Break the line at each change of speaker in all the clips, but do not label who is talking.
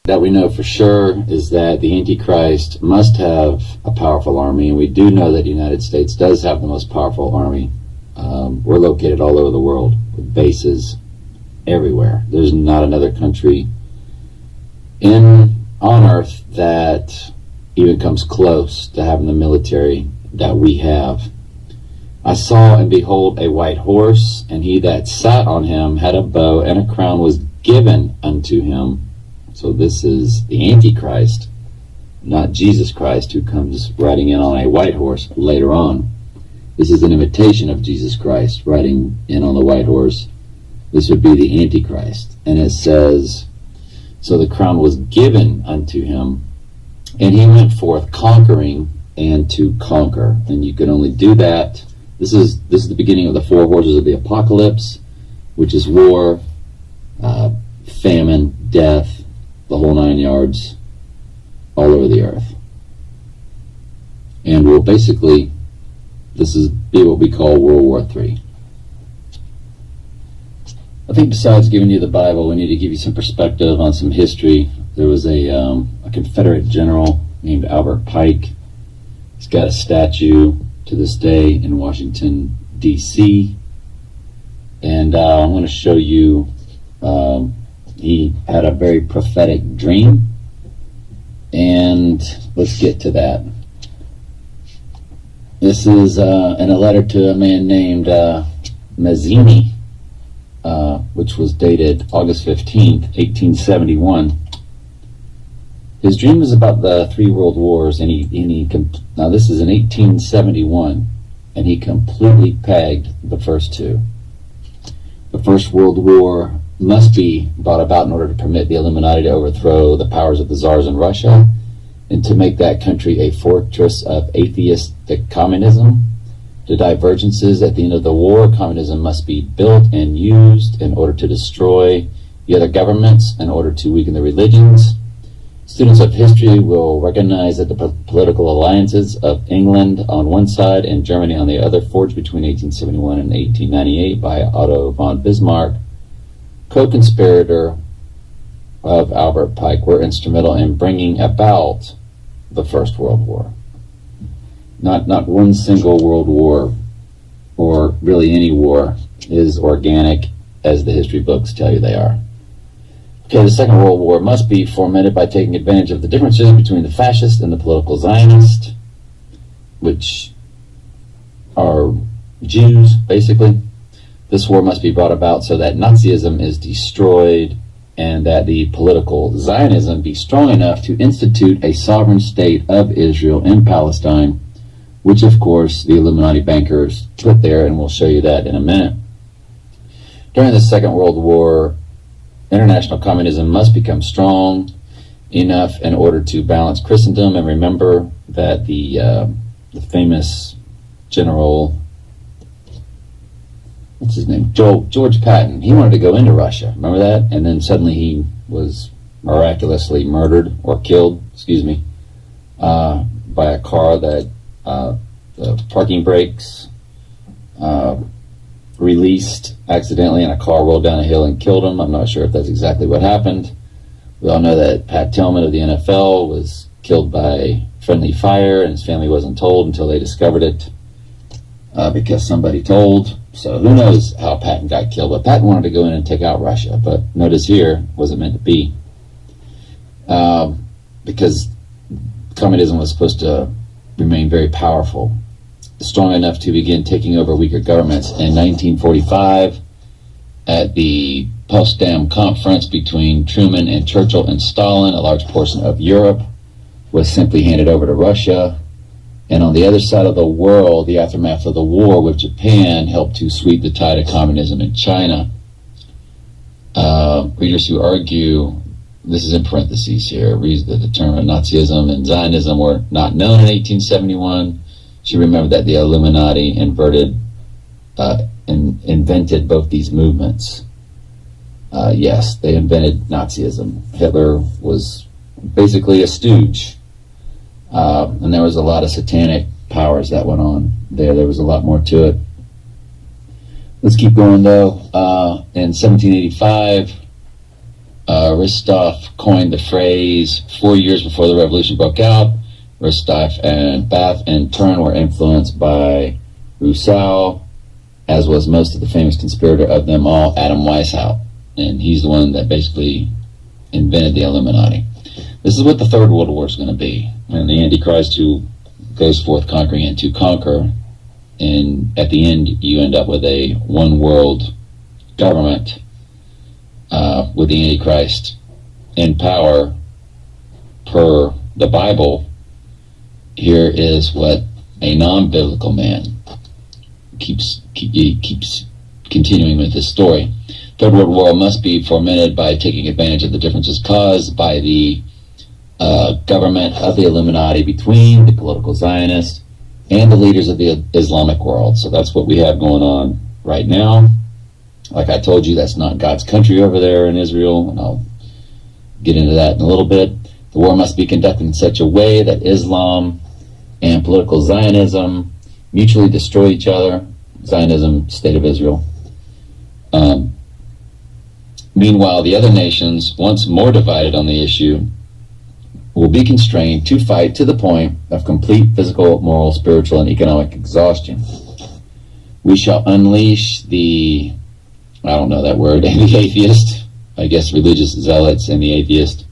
that we know for sure is that the Antichrist must have a powerful army, and we do know that the United States does have the most powerful army. We're located all over the world with bases everywhere. There's not another country on earth that even comes close to having the military that we have. I saw and behold a white horse, and he that sat on him had a bow, and a crown was given unto him. So this is the Antichrist, not Jesus Christ, who comes riding in on a white horse later on. This is an imitation of Jesus Christ riding in on the white horse. This would be the Antichrist. And it says, so the crown was given unto him, and he went forth conquering and to conquer. And you can only do that. This is the beginning of the four horses of the apocalypse, which is war, famine, death, the whole 9 yards, all over the earth. And we'll basically, this is be what we call World War III. I think besides giving you the Bible, we need to give you some perspective on some history. There was a Confederate general named Albert Pike. He's got a statue to this day in Washington, D.C. And I'm going to show you, he had a very prophetic dream. And let's get to that. This is in a letter to a man named Mazzini, which was dated August 15th, 1871. His dream was about the 3 world wars, and now this is in 1871, and he completely pegged the first 2. The First World War must be brought about in order to permit the Illuminati to overthrow the powers of the czars in Russia and to make that country a fortress of atheistic communism. The divergences at the end of the war, communism must be built and used in order to destroy the other governments, in order to weaken the religions. Students of history will recognize that the political alliances of England on one side and Germany on the other, forged between 1871 and 1898 by Otto von Bismarck, co-conspirator of Albert Pike, were instrumental in bringing about the First World War. Not one single world war, or really any war, is organic as the history books tell you they are. Okay, the Second World War must be fomented by taking advantage of the differences between the fascist and the political Zionist, which are Jews, basically. This war must be brought about so that Nazism is destroyed and that the political Zionism be strong enough to institute a sovereign state of Israel in Palestine, which of course the Illuminati bankers put there, and we'll show you that in a minute. During the Second World War, international communism must become strong enough in order to balance Christendom. And remember that the famous general, what's his name? George Patton. He wanted to go into Russia. Remember that? And then suddenly he was miraculously murdered or killed, by a car that the parking brakes released accidentally, and a car rolled down a hill and killed him. I'm not sure if that's exactly what happened. We all know that Pat Tillman of the NFL was killed by friendly fire, and his family wasn't told until they discovered it because somebody told. So who knows how Patton got killed, but Patton wanted to go in and take out Russia. But notice here, wasn't meant to be, because communism was supposed to remain very powerful, strong enough to begin taking over weaker governments. In 1945, at the Potsdam Conference between Truman and Churchill and Stalin, a large portion of Europe was simply handed over to Russia. And on the other side of the world, the aftermath of the war with Japan helped to sweep the tide of communism in China. Readers who argue, this is in parentheses here, reads that the term Nazism and Zionism were not known in 1871. Should remember that the Illuminati invented both these movements. Yes, they invented Nazism. Hitler was basically a stooge. And there was a lot of satanic powers that went on there. There was a lot more to it. Let's keep going, though. In 1785, Ristov coined the phrase 4 years before the revolution broke out. Ristov and Bath in turn were influenced by Rousseau, as was most of the famous conspirator of them all, Adam Weishaupt. And he's the one that basically invented the Illuminati. This is what the Third World War is going to be. And the Antichrist who goes forth conquering and to conquer. And at the end, you end up with a one world government with the Antichrist in power per the Bible. Here is what a non-biblical man keeps continuing with this story. Third World War must be fomented by taking advantage of the differences caused by the government of the Illuminati between the political Zionists and the leaders of the Islamic world. So that's what we have going on right now. Like I told you, that's not God's country over there in Israel, and I'll get into that in a little bit. The war must be conducted in such a way that Islam and political Zionism mutually destroy each other. Zionism, State of Israel. Meanwhile, the other nations, once more divided on the issue, will be constrained to fight to the point of complete physical, moral, spiritual, and economic exhaustion. We shall unleash the, I don't know that word, the atheist, I guess religious zealots and the atheist,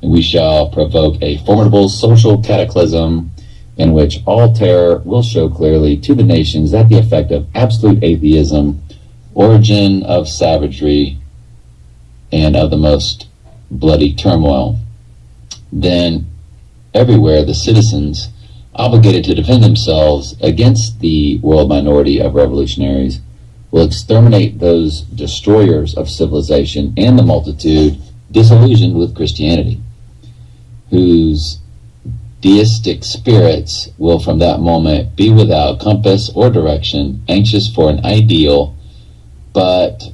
and we shall provoke a formidable social cataclysm in which all terror will show clearly to the nations that the effect of absolute atheism, origin of savagery, and of the most bloody turmoil. Then everywhere the citizens, obligated to defend themselves against the world minority of revolutionaries, will exterminate those destroyers of civilization and the multitude disillusioned with Christianity, whose deistic spirits will from that moment be without compass or direction, anxious for an ideal, but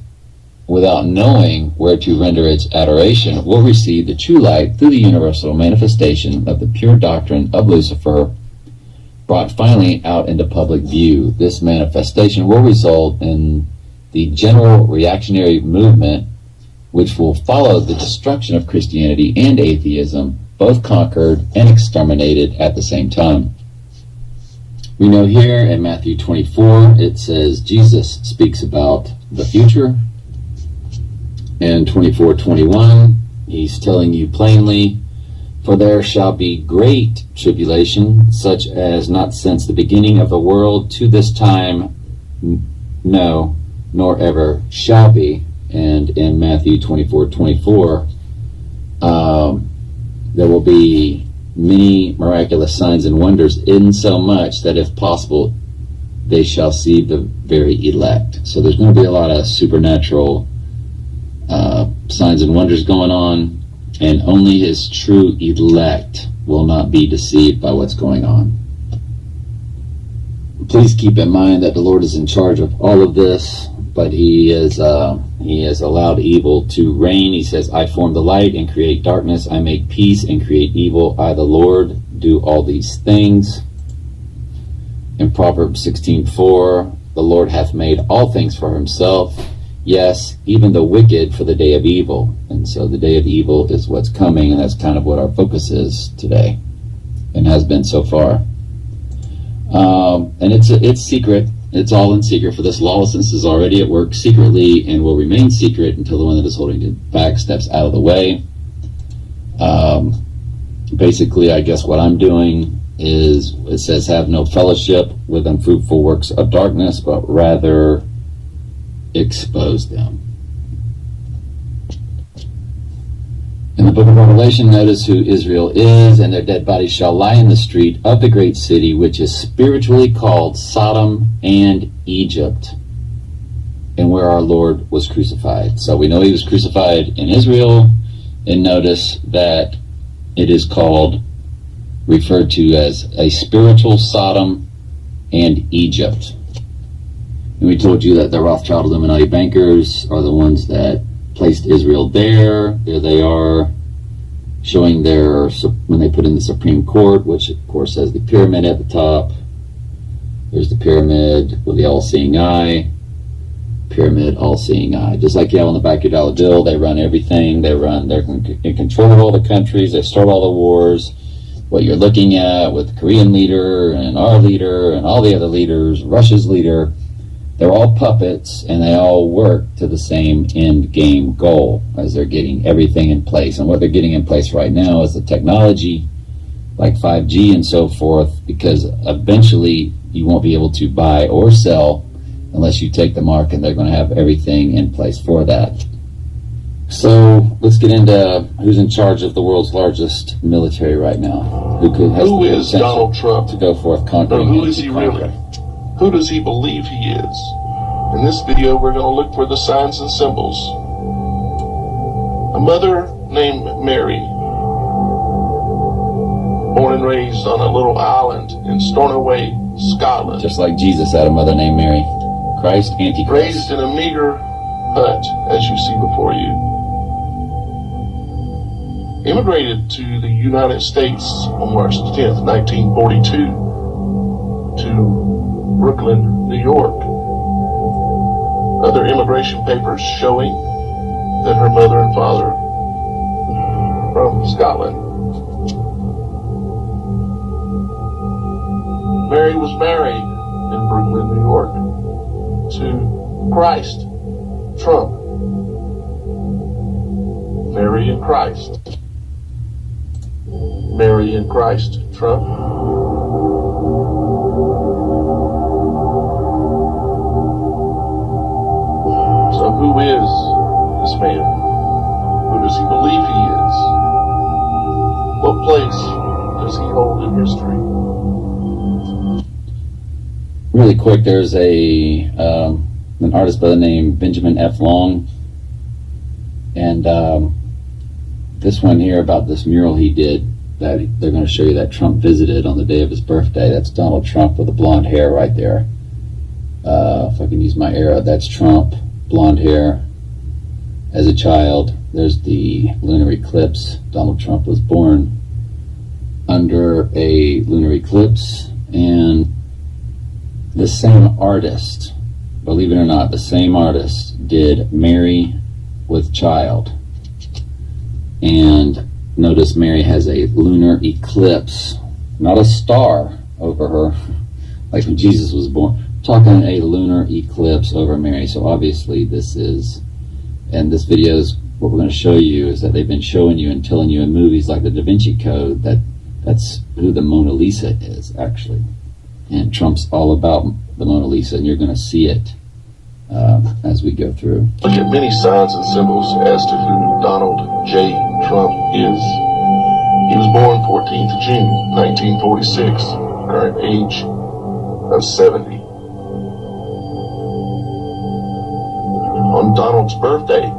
without knowing where to render its adoration, will receive the true light through the universal manifestation of the pure doctrine of Lucifer, brought finally out into public view. This manifestation will result in the general reactionary movement, which will follow the destruction of Christianity and atheism, both conquered and exterminated at the same time. We know here in Matthew 24, it says Jesus speaks about the future. In 24:21, he's telling you plainly, for there shall be great tribulation, such as not since the beginning of the world to this time, no, nor ever shall be. And in Matthew 24:24, there will be many miraculous signs and wonders, insomuch that if possible, they shall see the very elect. So there's going to be a lot of supernatural signs and wonders going on, and only his true elect will not be deceived by what's going on. Please keep in mind that the Lord is in charge of all of this, but he has allowed evil to reign. He says, I form the light and create darkness. I make peace and create evil. I, the Lord, do all these things. In Proverbs 16:4, the Lord hath made all things for himself. Yes, even the wicked for the day of evil. And so the day of evil is what's coming, and that's kind of what our focus is today, and has been so far. And it's secret. It's all in secret, for this lawlessness is already at work secretly and will remain secret until the one that is holding it back steps out of the way. Basically, I guess what I'm doing is, it says, have no fellowship with unfruitful works of darkness, but rather expose them. In the book of Revelation, notice who Israel is, and their dead bodies shall lie in the street of the great city, which is spiritually called Sodom and Egypt, and where our Lord was crucified. So we know he was crucified in Israel, and notice that it is referred to as a spiritual Sodom and Egypt. And we told you that the Rothschild Illuminati bankers are the ones that placed Israel there. There they are, showing when they put in the Supreme Court, which of course has the pyramid at the top. There's the pyramid with the all-seeing eye. pyramid, all-seeing eye. Just like you have on the back of your dollar bill, they run everything. They're in control of all the countries. They start all the wars. What you're looking at with the Korean leader and our leader and all the other leaders, Russia's leader, they're all puppets, and they all work to the same end game goal as they're getting everything in place. And what they're getting in place right now is the technology, like 5G and so forth, because eventually you won't be able to buy or sell unless you take the mark, and they're going to have everything in place for that. So let's get into who's in charge of the world's largest military right now.
Who is Donald Trump?
To go forth conquering.
Who is he really? Who does he believe he is? In this video, we're going to look for the signs and symbols. A mother named Mary, born and raised on a little island in Stornoway, Scotland.
Just like Jesus had a mother named Mary. Christ, Antichrist.
Raised in a meager hut, as you see before you. Immigrated to the United States on March 10th, 1942 to Brooklyn, New York. Other immigration papers showing that her mother and father from Scotland. Mary was married in Brooklyn, New York to Christ Trump. Mary and Christ. Mary and Christ Trump. So who is this man? Who does he believe he is? What place does he hold in history?
Really quick, there's an artist by the name Benjamin F. Long, and this one here about this mural he did that they're going to show you that Trump visited on the day of his birthday. That's Donald Trump with the blonde hair right there. If I can use my arrow, that's Trump, blonde hair, as a child. There's the lunar eclipse. Donald Trump was born under a lunar eclipse, and the same artist, believe it or not, the same artist did Mary with child. And notice Mary has a lunar eclipse, not a star over her, like when Jesus was born. I'm talking a lunar eclipse over Mary. So obviously this is, and this video is, what we're going to show you is that they've been showing you and telling you in movies like the Da Vinci Code that that's who the Mona Lisa is, actually. And Trump's all about the Mona Lisa, and you're going to see it as we go through.
Look at many signs and symbols as to who Donald J. Trump is. He was born 14th of June, 1946, current age of 70. On Donald's birthday,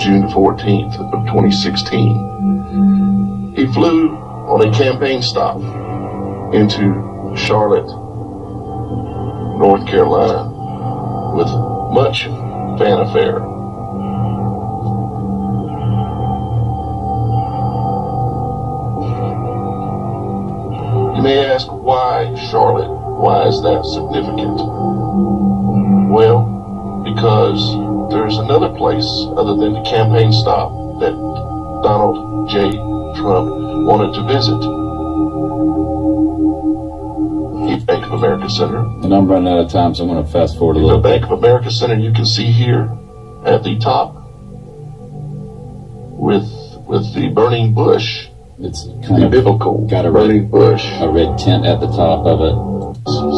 June 14th of 2016, he flew on a campaign stop into Charlotte, North Carolina, with much fanfare. You may ask, why Charlotte? Why is that significant? Well, because there's another place other than the campaign stop that Donald J. Trump wanted to visit. Bank of America Center.
And I'm running out of time, so I'm going to fast forward a little
bit. The Bank of America Center, you can see here at the top with the burning bush.
It's kind of
biblical
got a
burning bush.
A red tent at the top of it.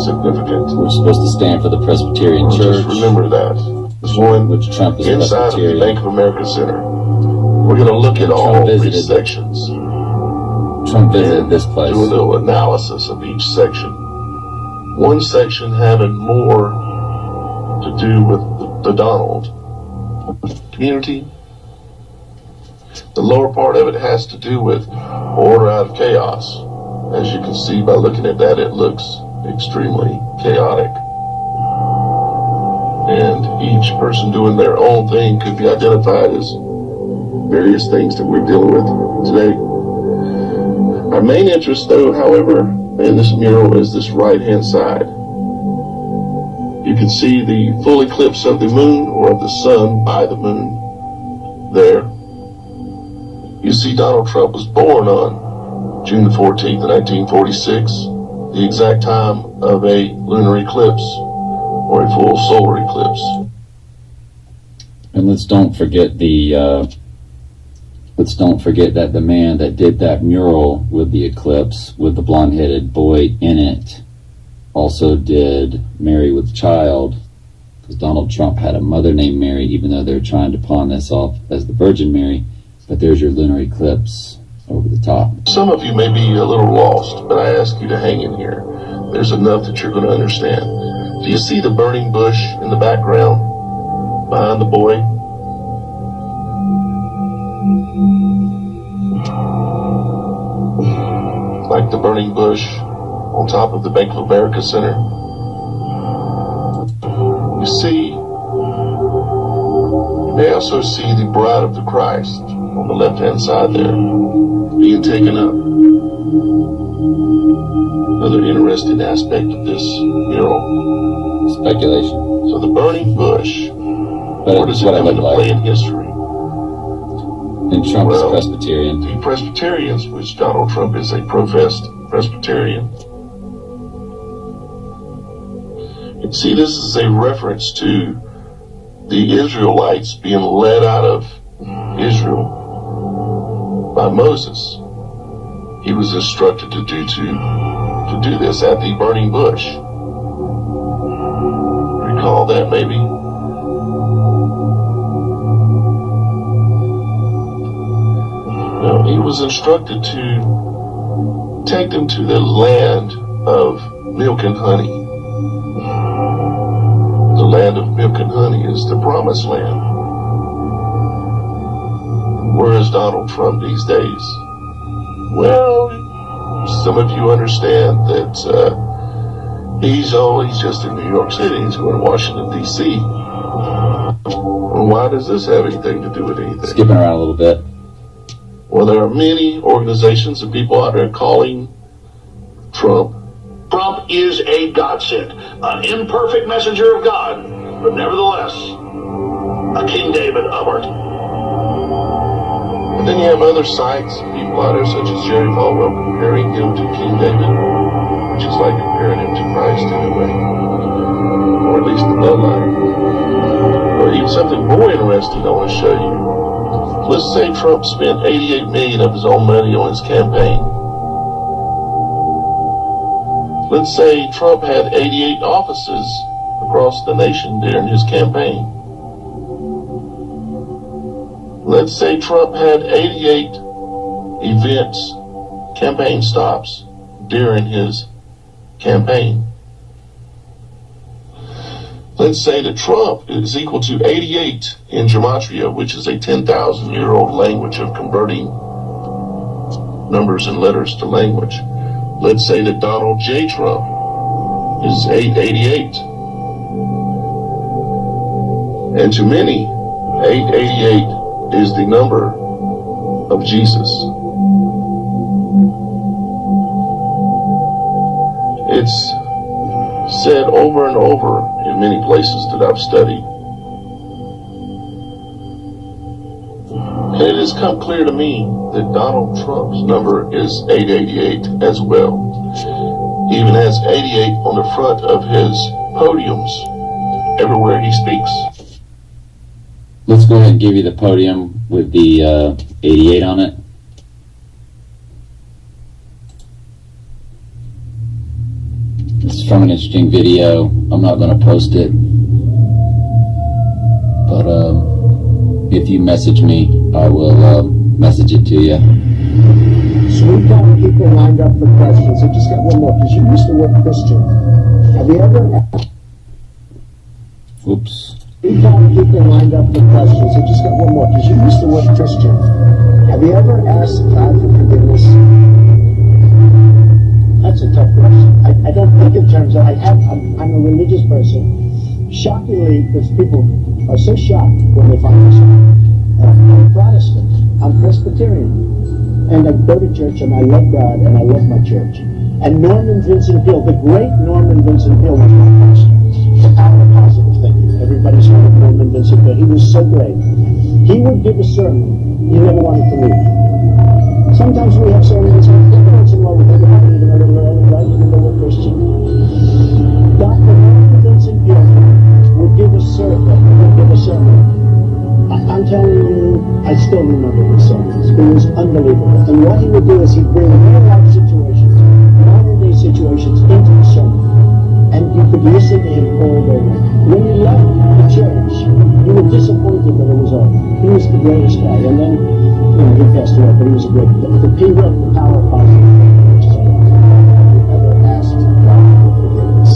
Significant.
We're supposed to stand for the Presbyterian Church.
Just remember that. This one,
which Trump is
inside of the Bank of America Center. We're going to look at all three sections.
Trump visited this place.
Do a little analysis of each section. One section having more to do with the Donald community. The lower part of it has to do with order out of chaos. As you can see by looking at that, it looks extremely chaotic. And each person doing their own thing could be identified as various things that we're dealing with today. Our main interest, though, however, in this mural is this right-hand side. You can see the full eclipse of the moon or of the sun by the moon there. You see Donald Trump was born on June the 14th, 1946, the exact time of a lunar eclipse or a full solar eclipse.
And let's don't forget that the man that did that mural with the eclipse with the blonde-headed boy in it also did Mary with Child, because Donald Trump had a mother named Mary, even though they're trying to pawn this off as the Virgin Mary. But there's your lunar eclipse over the top.
Some of you may be a little lost, but I ask you to hang in here. There's enough that you're going to understand. Do you see the burning bush in the background behind the boy? Like the burning bush on top of the Bank of America Center. You see, you may also see the bride of the Christ on the left-hand side there, being taken up. Another interesting aspect of this mural.
Speculation.
So the burning bush, where does it come into play in history?
And Trump is Presbyterian.
The Presbyterians, which Donald Trump is a professed Presbyterian. And see, this is a reference to the Israelites being led out of Israel by Moses. He was instructed to do this at the burning bush. Recall that, maybe? No, he was instructed to take them to the land of milk and honey. The land of milk and honey is the promised land. Where is Donald Trump these days? Well, some of you understand that he's just in New York City. He's going to Washington, D.C. Well, why does this have anything to do with anything?
Skipping around a little bit.
Well, there are many organizations and people out there calling Trump.
Trump is a godsend, an imperfect messenger of God, but nevertheless, a King David of our time.
And then you have other sites, people out there such as Jerry Falwell comparing him to King David, which is like comparing him to Christ in a way, or at least the bloodline. Or even something more interesting I want to show you. Let's say Trump spent $88 million of his own money on his campaign. Let's say Trump had 88 offices across the nation during his campaign. Let's say Trump had 88 events, campaign stops during his campaign. Let's say that Trump is equal to 88 in gematria, which is a 10,000-year-old language of converting numbers and letters to language. Let's say that Donald J. Trump is 888. And to many, 888 is the number of Jesus. It's said over and over in many places that I've studied. And it has come clear to me that Donald Trump's number is 888 as well. He even has 88 on the front of his podiums everywhere he speaks.
Let's go ahead and give you the podium with the 88 on it. It's from an interesting video. I'm not going to post it, but if you message me, I will message it to you.
So we've got people lined up for questions. I just got one more, because you used the word Christian. Have you ever...
Oops.
We've got people lined up for questions. I just got one more, because you used the word Christian. Have you ever asked God for forgiveness? That's a tough question. I don't think in terms of, I'm a religious person. Shockingly, because people are so shocked when they find this out. I'm Protestant. I'm Presbyterian. And I go to church and I love God and I love my church. And Norman Vincent Peale, the great Norman Vincent Peale was my pastor. the power of positive thinking. Everybody's heard of Norman Vincent, but he was so great. He would give a sermon, you never wanted to leave. Sometimes we have sermons, and every once in a while we think about leaving a little early, right, even though we're Christian. Dr. Norman Vincent would give a sermon. I'm telling you, I still remember his sermons. It was unbelievable. And what he would do is he'd bring real-life situations, modern-day situations, into the sermon. And you could listen to him all day long. When he left the church, you were disappointed that it was over. He was the greatest guy. And then, he passed away, but he was a great guy. He wrote The Power of Positive Thinking, which is have you ever asked God for forgiveness?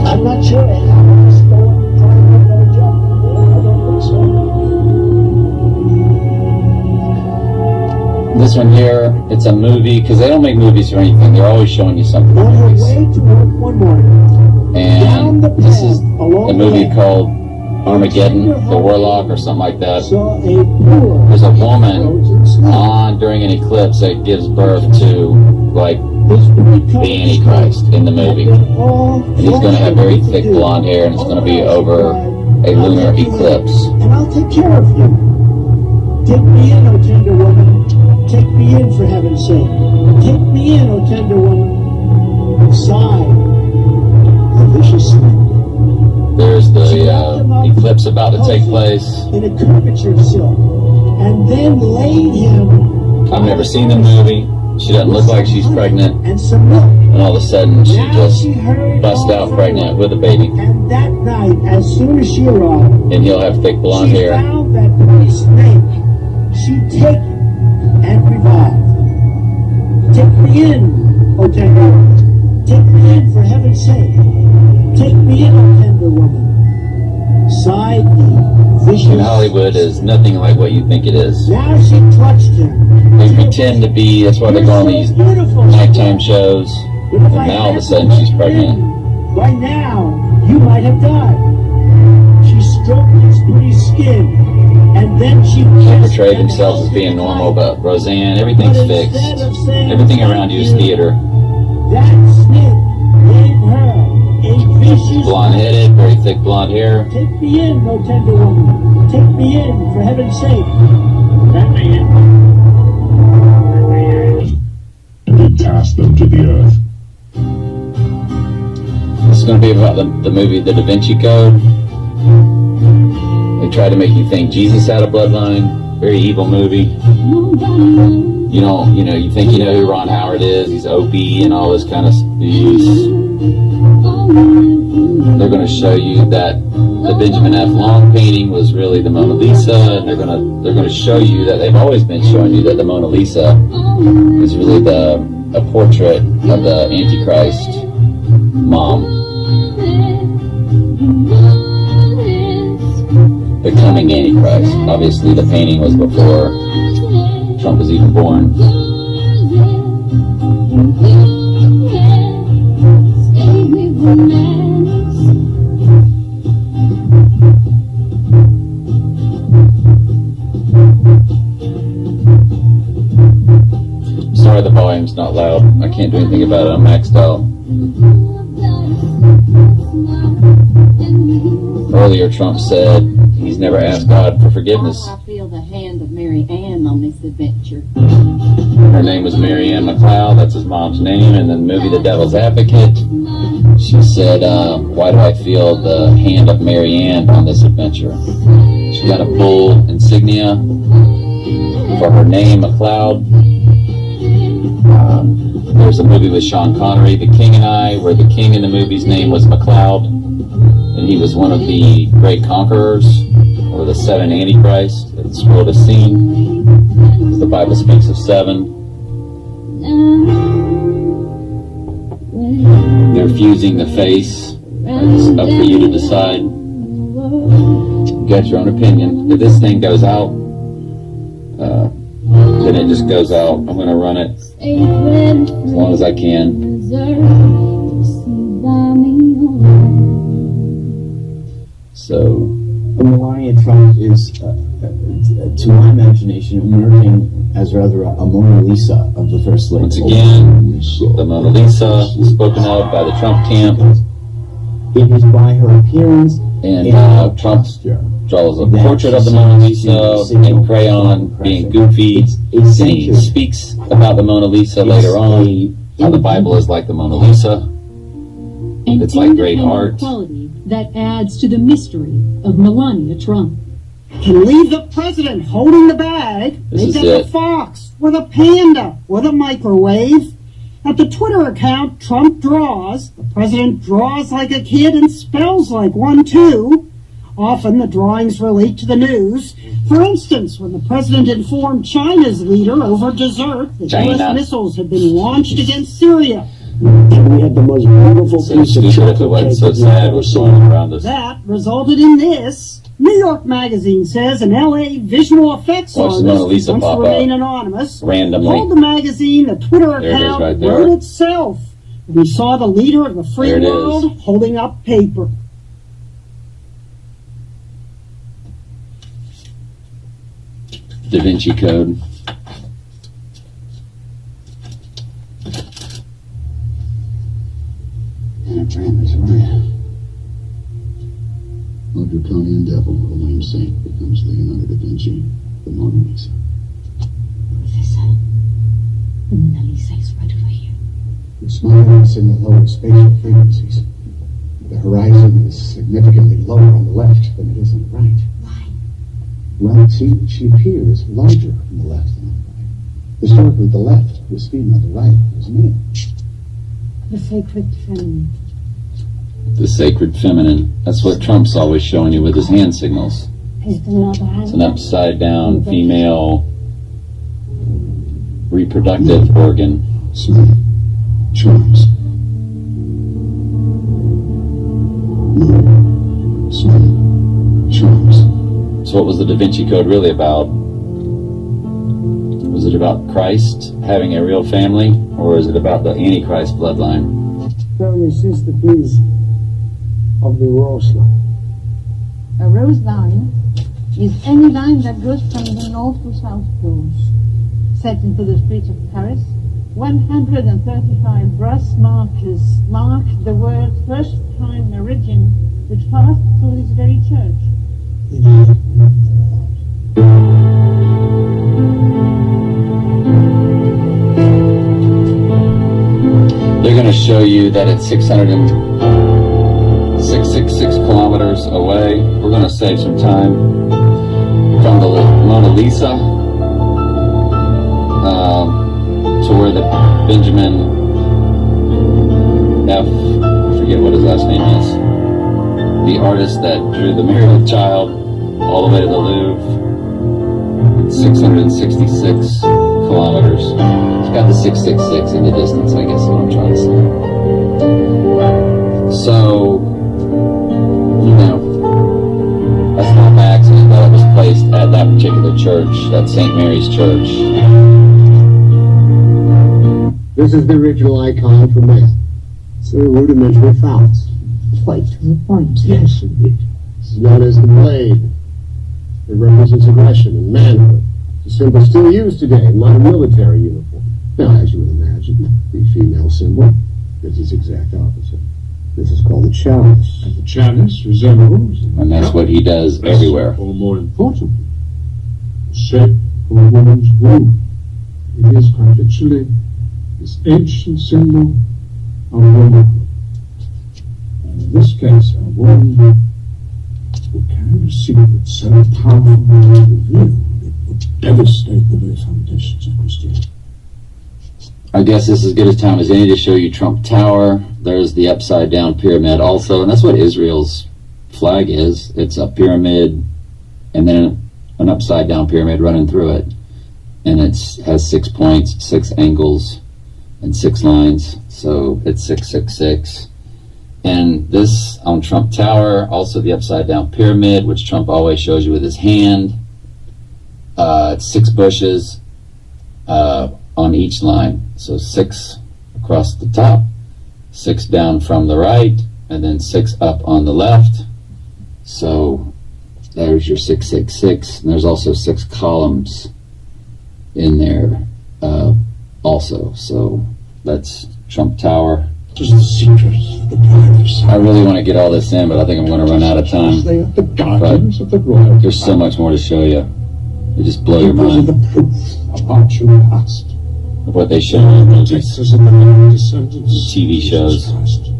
I'm not sure how he's going to try to do a better job. I don't think so.
This one here, it's a movie, because they don't make movies or anything. They're always showing you something.
On her way to work one morning,
And this is a movie called Armageddon, The Warlock, or something like that.
saw a poor
There's a woman
frozen snake.
during an eclipse that gives birth to, like,
His
the Antichrist in the movie. And he's going to have very thick blonde hair, and it's going to be over a lunar eclipse.
And I'll take care of you. Take me in, O tender woman. Take me in, for heaven's sake. Take me in, O tender woman. Sigh, the vicious snake.
There's the eclipse about to take place.
In a curvature of silk, and then laid him.
I've never seen the movie. She doesn't look like she's pregnant.
And some milk.
And all of a sudden, she
Now
just
she hurried
busts
off
out
for
pregnant
work.
with a baby.
And that night, as soon as she arrived,
And he'll have thick blonde
she
hair.
found that pretty snake. She'd take it and revive. Take me in, O tender woman. Take me in, for heaven's sake. Take me in, O tender woman. Sighed the vicious.
In Hollywood is nothing like what you think it is.
Now she clutched him.
They pretend to be, that's why they go on these nighttime shows. And now all of a sudden she's pregnant.
By now, you might have died. She stroked his pretty skin, and then she
They portray themselves as being normal, but Roseanne, everything's fixed. Everything around you is theater.
That snake gave her a vicious.
Blonde-headed, very thick blonde hair.
Take me in, O tender woman. Take me in, for heaven's sake. Let me in.
And he cast them to the earth.
This is going to be about the movie The Da Vinci Code. They try to make you think Jesus had a bloodline. Very evil movie. You think you know who Ron Howard is. He's Opie and all this kind of abuse. They're going to show you that the Benjamin F. Long painting was really the Mona Lisa, and they're going to show you that they've always been showing you that the Mona Lisa is really a portrait of the Antichrist mom. The coming Antichrist. Obviously, the painting was before Trump was even born. Sorry, the volume's not loud. I can't do anything about it. I'm maxed out. Earlier, Trump said he's never asked God for forgiveness.
I feel the hand of Mary Ann on this adventure.
Her name was Mary Ann McLeod. That's his mom's name. And in the movie The Devil's Advocate, she said, why do I feel the hand of Mary Ann on this adventure? She got a bull insignia for her name, McLeod. There's a movie with Sean Connery, The King and I, where the king in the movie's name was McLeod, and he was one of the great conquerors, or the seven antichrists that this world has seen. The Bible speaks of seven. They're fusing the face. It's up for you to decide. You got your own opinion. If this thing goes out, then it just goes out. I'm going to run it as long as I can. So,
Melania Trump is, to my imagination, emerging
as rather a Mona Lisa of the First Lady.
Once again, the Mona Lisa spoken of by the Trump camp.
It is by her appearance
And
and
Trump
posture
draws a
that
portrait of the
she
Mona
seems to
Lisa
signal
in crayon, being goofy.
It's
Then he
essentially
speaks about the Mona Lisa later on, how the Bible is like the Mona Lisa.
An
It's like great
independent
art.
quality that adds to the mystery of Melania Trump.
Can leave the president holding the bag.
This
Make
is
that
it.
the fox, or the panda, or the microwave. At the Twitter account, Trump draws. The president draws like a kid and spells like one, too. Often the drawings relate to the news. For instance, when the president informed China's leader over dessert that
China.
U.S. missiles had been launched against Syria.
And we had the most beautiful
So
piece of
stupid if it
chocolate
wasn't
cake
so
that
sad
you've
what's
ever
going
seen.
on around us.
That resulted in this. New York Magazine says an L.A. visual effects
Watch the
artist
Mona
who
Lisa
wants
pop
to remain
up
anonymous
randomly.
told the magazine the Twitter
There it is
account
right there.
wrote itself. We saw the leader of the free
There it is.
world holding up paper.
Da Vinci Code. And Brand is right.
A draconian devil, a lame saint, becomes Leonardo da Vinci, the Mona Lisa.
Professor, the Mona Lisa is right over here.
The smile is in the lower spatial frequencies. The horizon is significantly lower on the left than it is on the right.
Why?
Well, see, she appears larger on the left than on the right. Historically, the left was female, the right was male.
The sacred feminine.
The sacred feminine. That's what Trump's always showing you with his hand signals.
Is it another
It's an
hand?
upside down female reproductive organ.
Sun, charms. Moon, sun, charms.
So what was the Da Vinci Code really about? Was it about Christ having a real family, or is it about the Antichrist bloodline?
Tell me, sister, please, of the rose line.
A rose line is any line that goes from the north to south poles. Set into the streets of Paris, 135 brass markers mark the world's first time meridian, which passed through this very church.
They're going to show you that it's 666 kilometers away. We're going to save some time from the Mona Lisa to where the Benjamin F. I forget what his last name is. The artist that drew the Miracle Child all the way to the Louvre. 666 kilometers. It's got the 666 in the distance, I guess is what I'm trying to say. So, you know, that's not by accident that it was placed at that particular church, that St. Mary's Church.
This is the original icon for male. It's a rudimentary phallus.
Quite to the point.
Yes, indeed. This is known as the blade. It represents aggression and manhood. It's a symbol still used today in modern military uniform. Now, as you would imagine, the female symbol is its exact opposite. This is called the chalice.
The chalice resembles,
And that's what he does everywhere.
or more importantly, the shape of a woman's womb. It is quite literally this ancient symbol of womanhood. And in this case, a woman who carried a secret so powerful and revealed it would devastate the very foundations of Christianity.
I guess this is as good a time as any to show you Trump Tower. There's the upside down pyramid also, and that's what Israel's flag is. It's a pyramid and then an upside down pyramid running through it. And it has 6 points, 6 angles, and 6 lines. So it's 666. And this on Trump Tower, also the upside down pyramid, which Trump always shows you with his hand. It's 6 bushes on each line. So 6 across the top, 6 down from the right, and then 6 up on the left. So there's your 666. And there's also 6 columns in there also. So that's Trump Tower.
Just the secrets, the privacy.
I really want to get all this in, but I think I'm going to run out of time.
They are the guardians of the royal.
There's so much more to show you. They just blow your
Those are
mind
the proof about your past.
of what they show in movies,
Protectors of the many descendants.
TV shows.
Christ.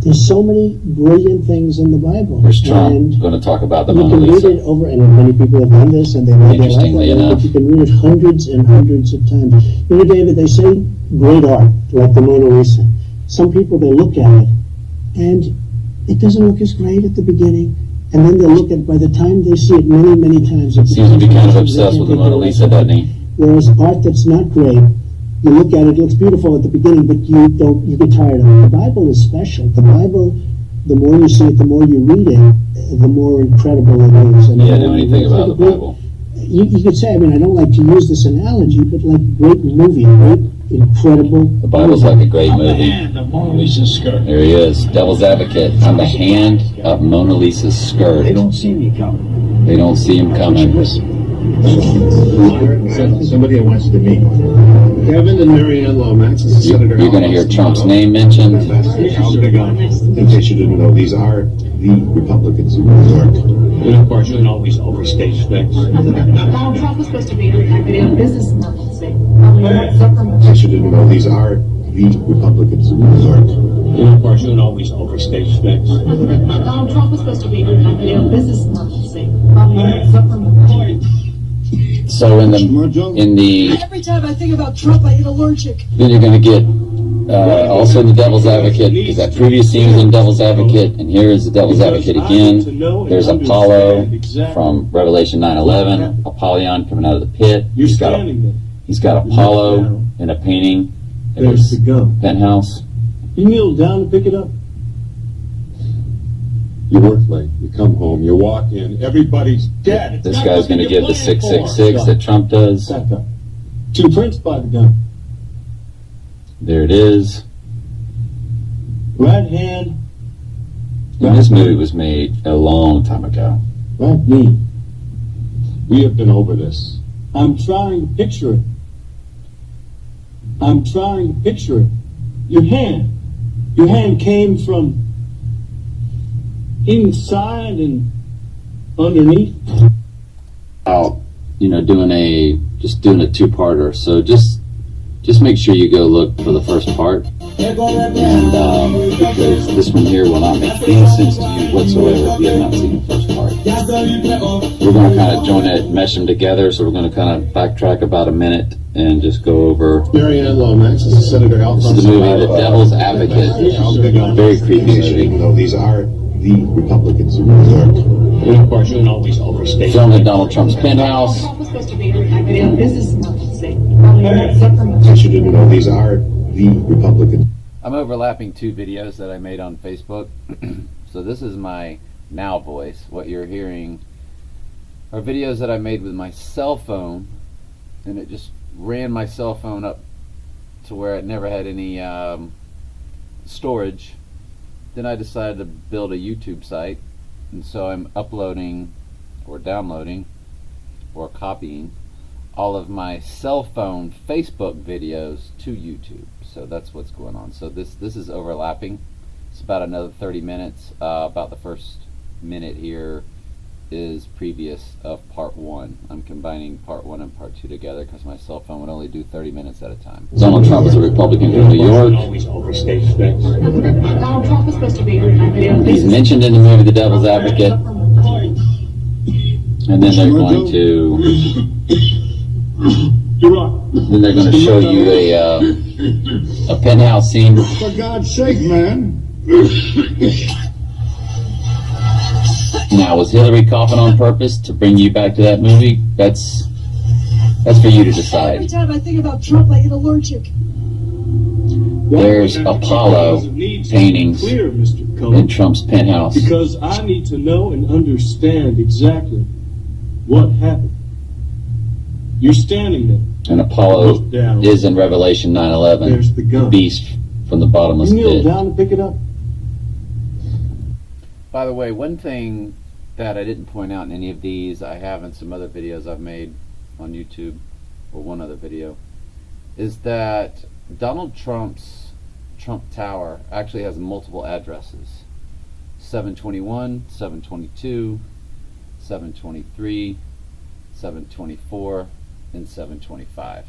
There's so many brilliant things in the Bible.
There's Trump
And
going to talk about the
you
Mona
can read
Lisa.
it over, and many people have done this, and they know their life,
Interestingly enough.
but you can read it hundreds and hundreds of times. You know, David, they say great art, like the Mona Lisa. Some people, they look at it, and it doesn't look as great at the beginning, and then they look at it, by the time they see it many, many times, it
Seems to be kind of
becomes-
obsessed with the Mona Lisa, doesn't he?
Whereas art that's not great, you look at it, it looks beautiful at the beginning, but you get tired of it. The Bible is special. The Bible, the more you see it, the more you read it, the more incredible it is. And
Yeah, know anything about the Bible.
You could say, I mean, I don't like to use this analogy, but like great movie, great, incredible.
The Bible's like a great movie.
And the Mona Lisa skirt.
There he is, Devil's Advocate. On the hand of Mona Lisa's skirt.
They don't see me coming.
They don't see him coming.
Somebody I want you to meet. Kevin and Marianne Lomax is Senator.
You're going to hear Trump's name mentioned.
In case you didn't know, these are the Republicans of New York.
And of course, you can always overstate things.
Donald Trump was supposed to be a business emergency. Probably not suffer
In
much.
case you didn't know, these are the Republicans of New York.
And of course, you can always overstate things.
Donald Trump was supposed to be a business emergency. Probably not suffer much.
So in the
Every time I think about Trump, I get allergic.
then you're going to get also in the Devil's Advocate, because that previous scene was in Devil's Advocate, and here is the Devil's Advocate again. There's Apollo from Revelation 9:11, Apollyon coming out of the pit.
You're standing there.
He's got Apollo in a painting in
There's
his
the gun.
penthouse.
You kneel down to pick it up.
You work late, you come home, you walk in, everybody's dead. It's
This
not
guy's
what
going to
you're
give the
playing for.
666 that Trump does.
Back up. Two prints by the gun.
There it is.
Right hand,
And this movie was made a long time ago.
right knee.
We have been over this.
I'm trying to picture it. I'm trying to picture it. Your hand. Your hand came from inside and underneath.
Out, doing a two-parter. So just make sure you go look for the first part, and because this one here will not make any sense to you whatsoever if you have not seen the first part. We're going to kind of join it, mesh them together. So we're going to kind of backtrack about a minute and just go over.
Marianne Lomax is Senator
This
Alphonse.
is the movie, The Devil's Advocate. Very creepy movie.
No, these are the Republicans of New York.
And of course, you can always overstate
Filmed in Donald Trump's penthouse.
Trump was supposed to be a business emergency. Probably not suffer
In
much.
case you didn't know, these are the Republicans.
I'm overlapping two videos that I made on Facebook. So this is my now voice. What you're hearing are videos that I made with my cell phone, and it just ran my cell phone up to where it never had any storage. Then I decided to build a YouTube site, and so I'm uploading or downloading or copying all of my cell phone Facebook videos to YouTube. So that's what's going on. So this is overlapping. It's about another 30 minutes. About the first minute here is previous of part one. I'm combining part one and part two together because my cell phone would only do 30 minutes at a time. Donald Trump is a Republican from New
You
York.
can always overstate things.
Donald Trump was supposed to be a
He's
business
mentioned in the movie The Devil's Advocate, and then they're going to show you a penthouse scene.
For God's sake, man.
Now, was Hillary coughing on purpose to bring you back to that movie? That's for you to
Every
decide.
time I think about Trump, I get allergic.
There's Apollo paintings
Clear, Mr.
in
Cohen,
Trump's penthouse.
because I need to know and understand exactly what happened. You're standing there.
And Apollo
Look down.
is in Revelation 9:11,
There's the gun.
beast from the bottomless
You kneel
pit.
down to pick it up.
By the way, one thing that I didn't point out in any of these, I have in some other videos I've made on YouTube, or one other video, is that Donald Trump's Trump Tower actually has multiple addresses. 721, 722, 723, 724, and 725.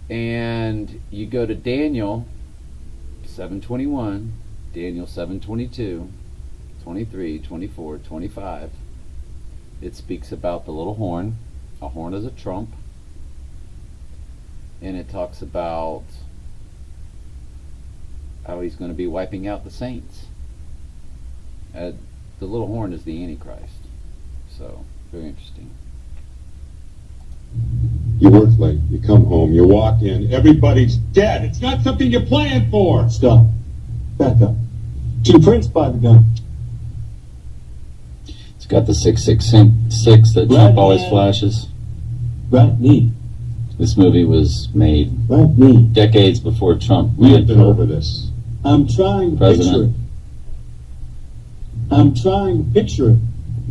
And you go to Daniel 721, Daniel 722, 23, 24, 25. It speaks about the little horn. A horn is a trump. And it talks about how he's going to be wiping out the saints. The little horn is the Antichrist. So, very interesting.
You work late, you come home, you walk in, everybody's dead. It's not something you planned for.
Stop. Back up. 2 prints by the gun.
It's got the 666 that Trump always flashes.
Right knee.
This movie was made
Right knee.
decades before Trump.
We've been over this.
I'm trying to
President.
picture it. I'm trying to picture it.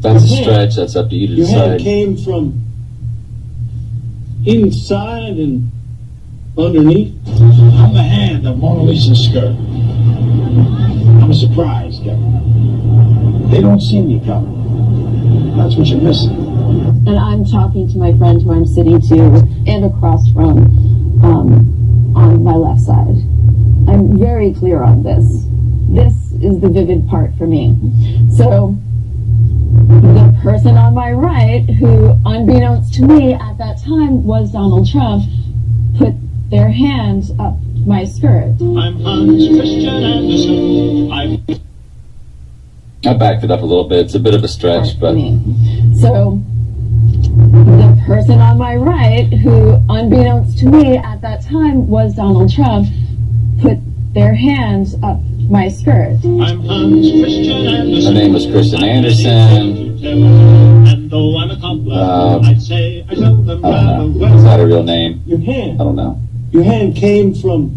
That's a
Your hand.
stretch. That's up to you to
Your hand
decide.
came from inside and underneath.
I'm the hand of Mona Lisa's skirt. I'm a surprise, Governor. They don't see me coming. That's what you're missing.
And I'm talking to my friend who I'm sitting to and across from on my left side. I'm very clear on this. This is the vivid part for me. So the person on my right, who unbeknownst to me at that time was Donald Trump, put their hands up my skirt.
I'm Hans Christian Andersen.
I backed it up a little bit. It's a bit of a stretch, but
So the person on my right, who unbeknownst to me at that time was Donald Trump, put their hands up my skirt.
I'm Hans Christian Andersen.
her name was Kristen Anderson.
And though I'm a cobbler, I'd say I know them
I
rather
don't know.
well.
Is that a real name?
Your
I
hand.
don't know.
Your hand came from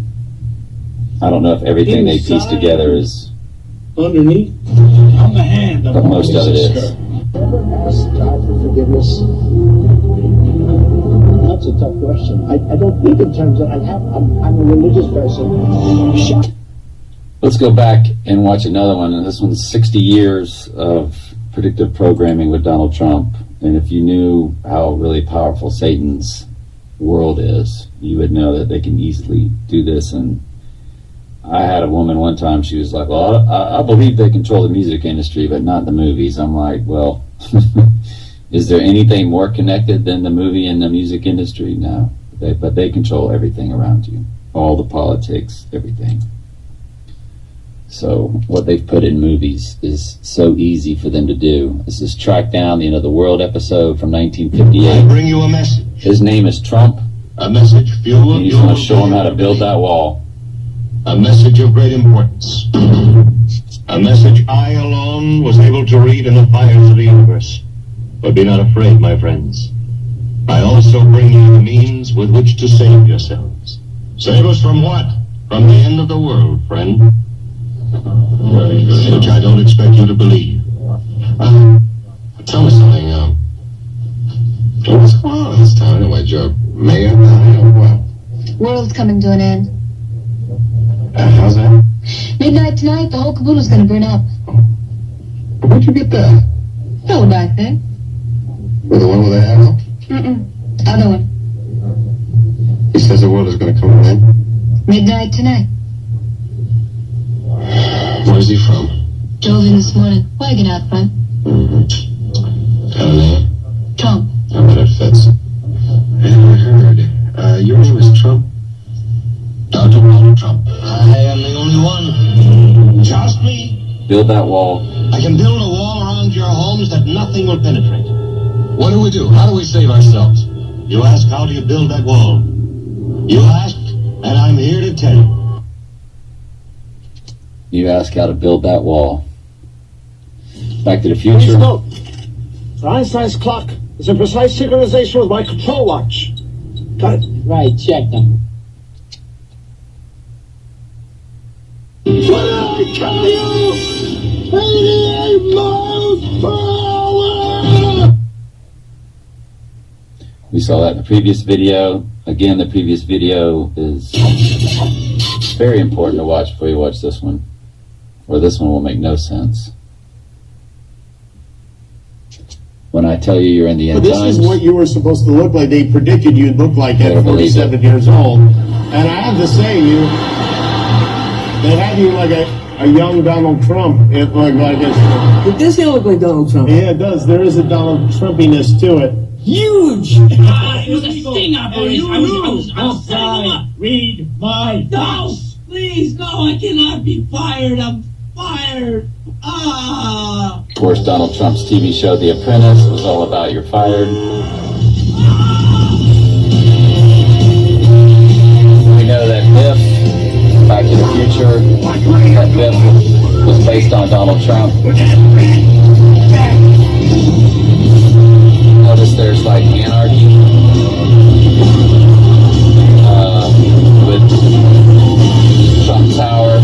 I don't know if everything they piece
Inside.
together is,
underneath.
I'm the hand of
but
Mona
most of it
Lisa's
is.
skirt.
Ever ask God for forgiveness? That's a tough question. I don't think in terms of I'm a religious person.
Let's go back and watch another one. And this one's 60 years of predictive programming with Donald Trump. And if you knew how really powerful Satan's world is, you would know that they can easily do this. And I had a woman one time, she was like, well, I believe they control the music industry, but not the movies. I'm like, well, is there anything more connected than the movie and the music industry? No. But they control everything around you. All the politics, everything. So what they've put in movies is so easy for them to do. This is Track Down, the End of the World episode from 1958.
I bring you a message.
His name is Trump.
A message few of
He's
you
going
will
to show him how to
believe.
build that wall.
A message of great importance. A message I alone was able to read in the fires of the universe. But be not afraid, my friends. I also bring you the means with which to save yourselves. Save us from what? From the end of the world, friend. Which I don't expect you to believe. Tell me something, what's going on in this town anyway, Joe? Mayor died or what?
World's coming to an end.
How's that?
Midnight tonight, the whole caboodle's gonna burn up.
Where'd you get that?
Fellow back there.
With the one with the arrow?
Other one.
He says the world is going to come to an end.
Midnight tonight.
Where's he from?
Drove in this morning. Wagon out front.
Got a name?
Trump.
I bet it fits. Yeah, I heard. Your name is Trump? Dr. Donald Trump. I am the only one. Just me.
Build that wall.
I can build a wall around your homes that nothing will penetrate. What do we do? How do we save ourselves? You ask, how do you build that wall? You ask, and I'm here to tell you.
You ask how to build that wall. Back to the
Please
Future.
note, Einstein's clock is in precise synchronization with my control watch. Got it? Right, check them. What up, you?
most power!
We saw that in the previous video. Again, the previous video is very important to watch before you watch this one, or this one will make no sense. When I tell you you're in the end
But this
times,
is what you were supposed to look like. They predicted you'd look like at
Better believe
47 years old. And I have to say, they had you like a young Donald Trump. It looked like this.
It does kind of look like Donald Trump.
Yeah, it does. There is a Donald Trumpiness to it.
Huge!
It was a sting up for you. I was setting him up.
Read my
No, please, no, I cannot be fired. I'm fired. Ah.
of course, Donald Trump's TV show The Apprentice was all about you're fired. We know that Biff, Back to the Future, that Biff was based on Donald Trump. Notice there's like anarchy with Trump Tower.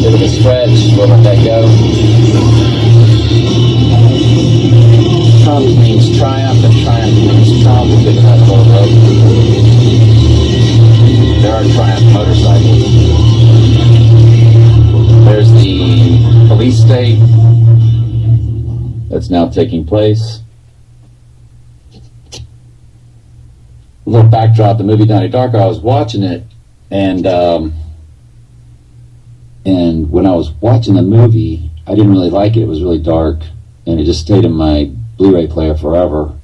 Bit of a stretch, we'll let that go. Trump means triumph, and triumph means Trump. We'll pick that photo up. There are Triumph motorcycles. There's the police state that's now taking place. A little backdrop, the movie Donnie Darko, I was watching it, and when I was watching the movie, I didn't really like it. It was really dark, and it just stayed in my Blu-ray player forever.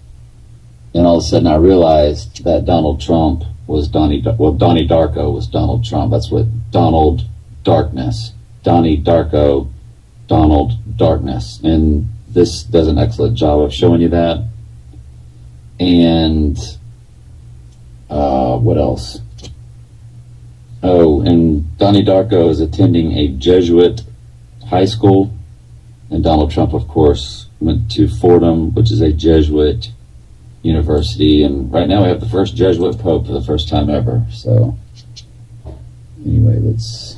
And all of a sudden I realized that Donald Trump was Donnie Darko was Donald Trump. That's what Donald Darkness. Donnie Darko, Donald Darkness. And this does an excellent job of showing you that. And what else? Oh, and Donnie Darko is attending a Jesuit high school. And Donald Trump, of course, went to Fordham, which is a Jesuit university, and right now we have the first Jesuit Pope for the first time ever. So anyway, let's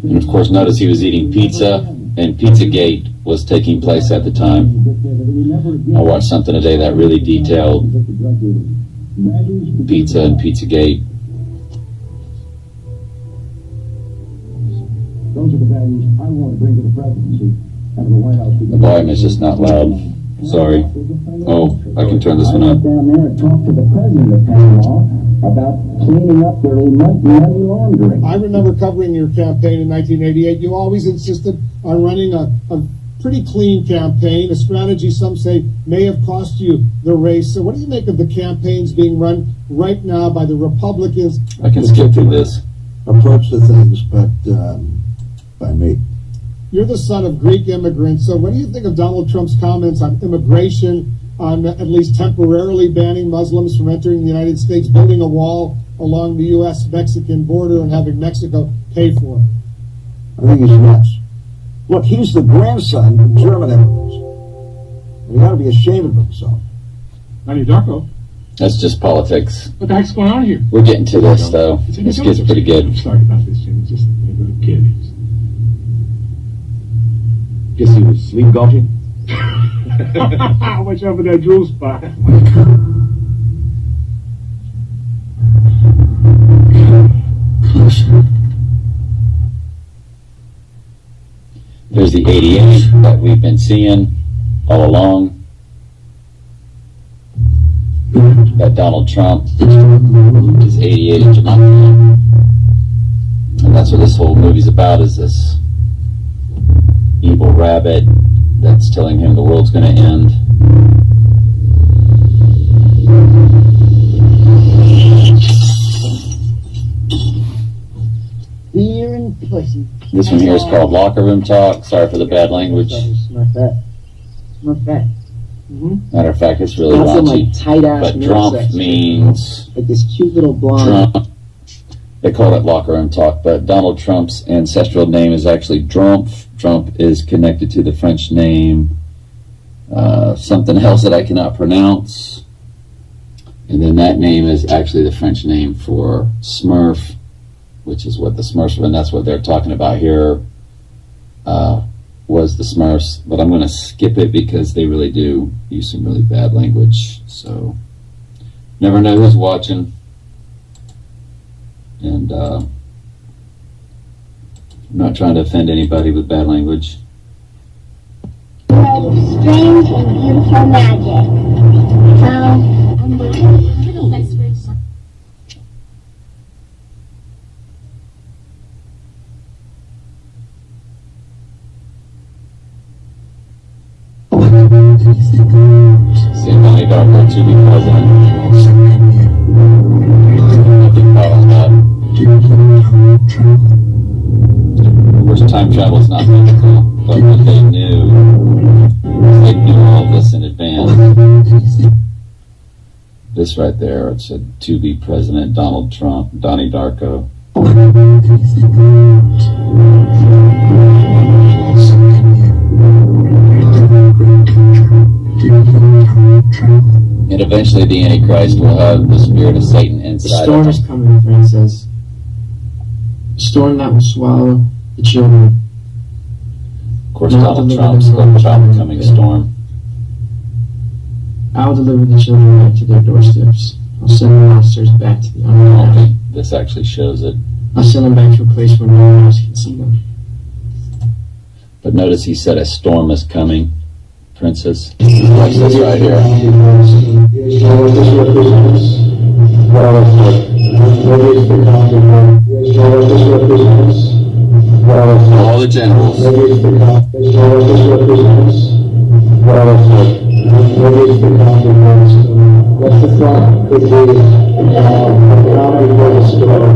and of course notice he was eating pizza, and Pizzagate was taking place at the time. I watched something today that really detailed pizza and Pizzagate.
Those are the values I want to bring to the presidency and to the White House.
The volume is just not loud. Sorry. Oh, I can turn this one up.
Down there and talk to the president of Panama about cleaning up their money laundering.
I remember covering your campaign in 1988. You always insisted on running a pretty clean campaign, a strategy some say may have cost you the race. So what do you make of the campaigns being run right now by the Republicans?
I can skip through this.
Approach to things, but by me.
You're the son of Greek immigrants, so what do you think of Donald Trump's comments on immigration, on at least temporarily banning Muslims from entering the United States, building a wall along the U.S.-Mexican border and having Mexico pay for it?
I think he's nuts. Look, he's the grandson of German immigrants. And he ought to be ashamed of himself.
Donnie Darko.
That's just politics.
What the heck's going on here?
We're getting to this, though. This gets pretty good.
I'm sorry about this, Jim. He's just a neighborhood kid.
Guess he was sleep golfing.
Watch out for that drool spot.
Closer.
There's the 88 that we've been seeing all along. That Donald Trump is 88 in Jamaica. And that's what this whole movie's about, is this evil rabbit that's telling him the world's going to end.
Beer and pussy.
This one here is called Locker Room Talk. Sorry for the bad language.
Smurf that. Smurf that.
Matter of fact, it's really
Got some,
raunchy.
like, tight-ass
But
male
Drumpf
sex.
means
Like this cute little blonde.
Trump. They call it Locker Room Talk, but Donald Trump's ancestral name is actually Drumpf. Drumpf is connected to the French name, something else that I cannot pronounce. And then that name is actually the French name for Smurf, which is what the Smurfs were, and that's what they're talking about here, was the Smurfs. But I'm going to skip it because they really do use some really bad language. So, never know who's watching. And I'm not trying to offend anybody with bad language.
World of strange and beautiful magic. How unbelievable.
Seeing Donnie Darko to be president. Nothing caught on that. Of course, time travel is not mythical, but what they knew all this in advance. This right there, it said to be president Donald Trump, Donnie Darko. And eventually the Antichrist will have the spirit of Satan
The
inside
storm
of
is
him.
coming, friend says. The storm that will swallow the children.
Of course,
Now
Donald
deliver
Trump's
them from
the
the
coming
pit.
storm.
I will deliver the children back to their doorsteps. I'll send the monsters back to the
I don't
underground.
think this actually shows it.
I'll send them back to a place where no one else can see them.
But notice he said a storm is coming, Princess. Watch this right here. All the generals.
What's the front? Could be economy for the store.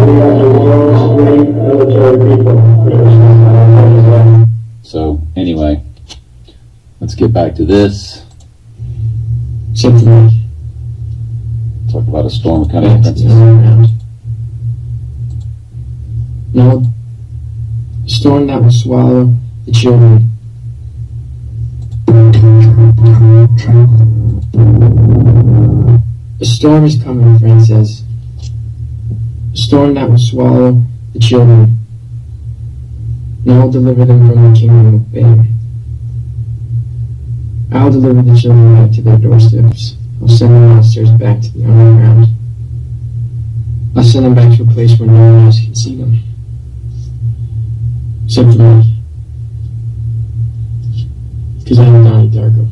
We are the world's great military people.
So, anyway, let's get back to this.
Something like
Talk about a storm coming,
back to the
Princess.
underground. No, the storm that will swallow the children. The storm is coming, friend says. The storm that will swallow the children. And I'll deliver them from the kingdom of Bam. I'll deliver the children back to their doorsteps. I'll send the monsters back to the underground. I'll send them back to a place where no one else can see them. Except for me. Because I'm Donnie Darko.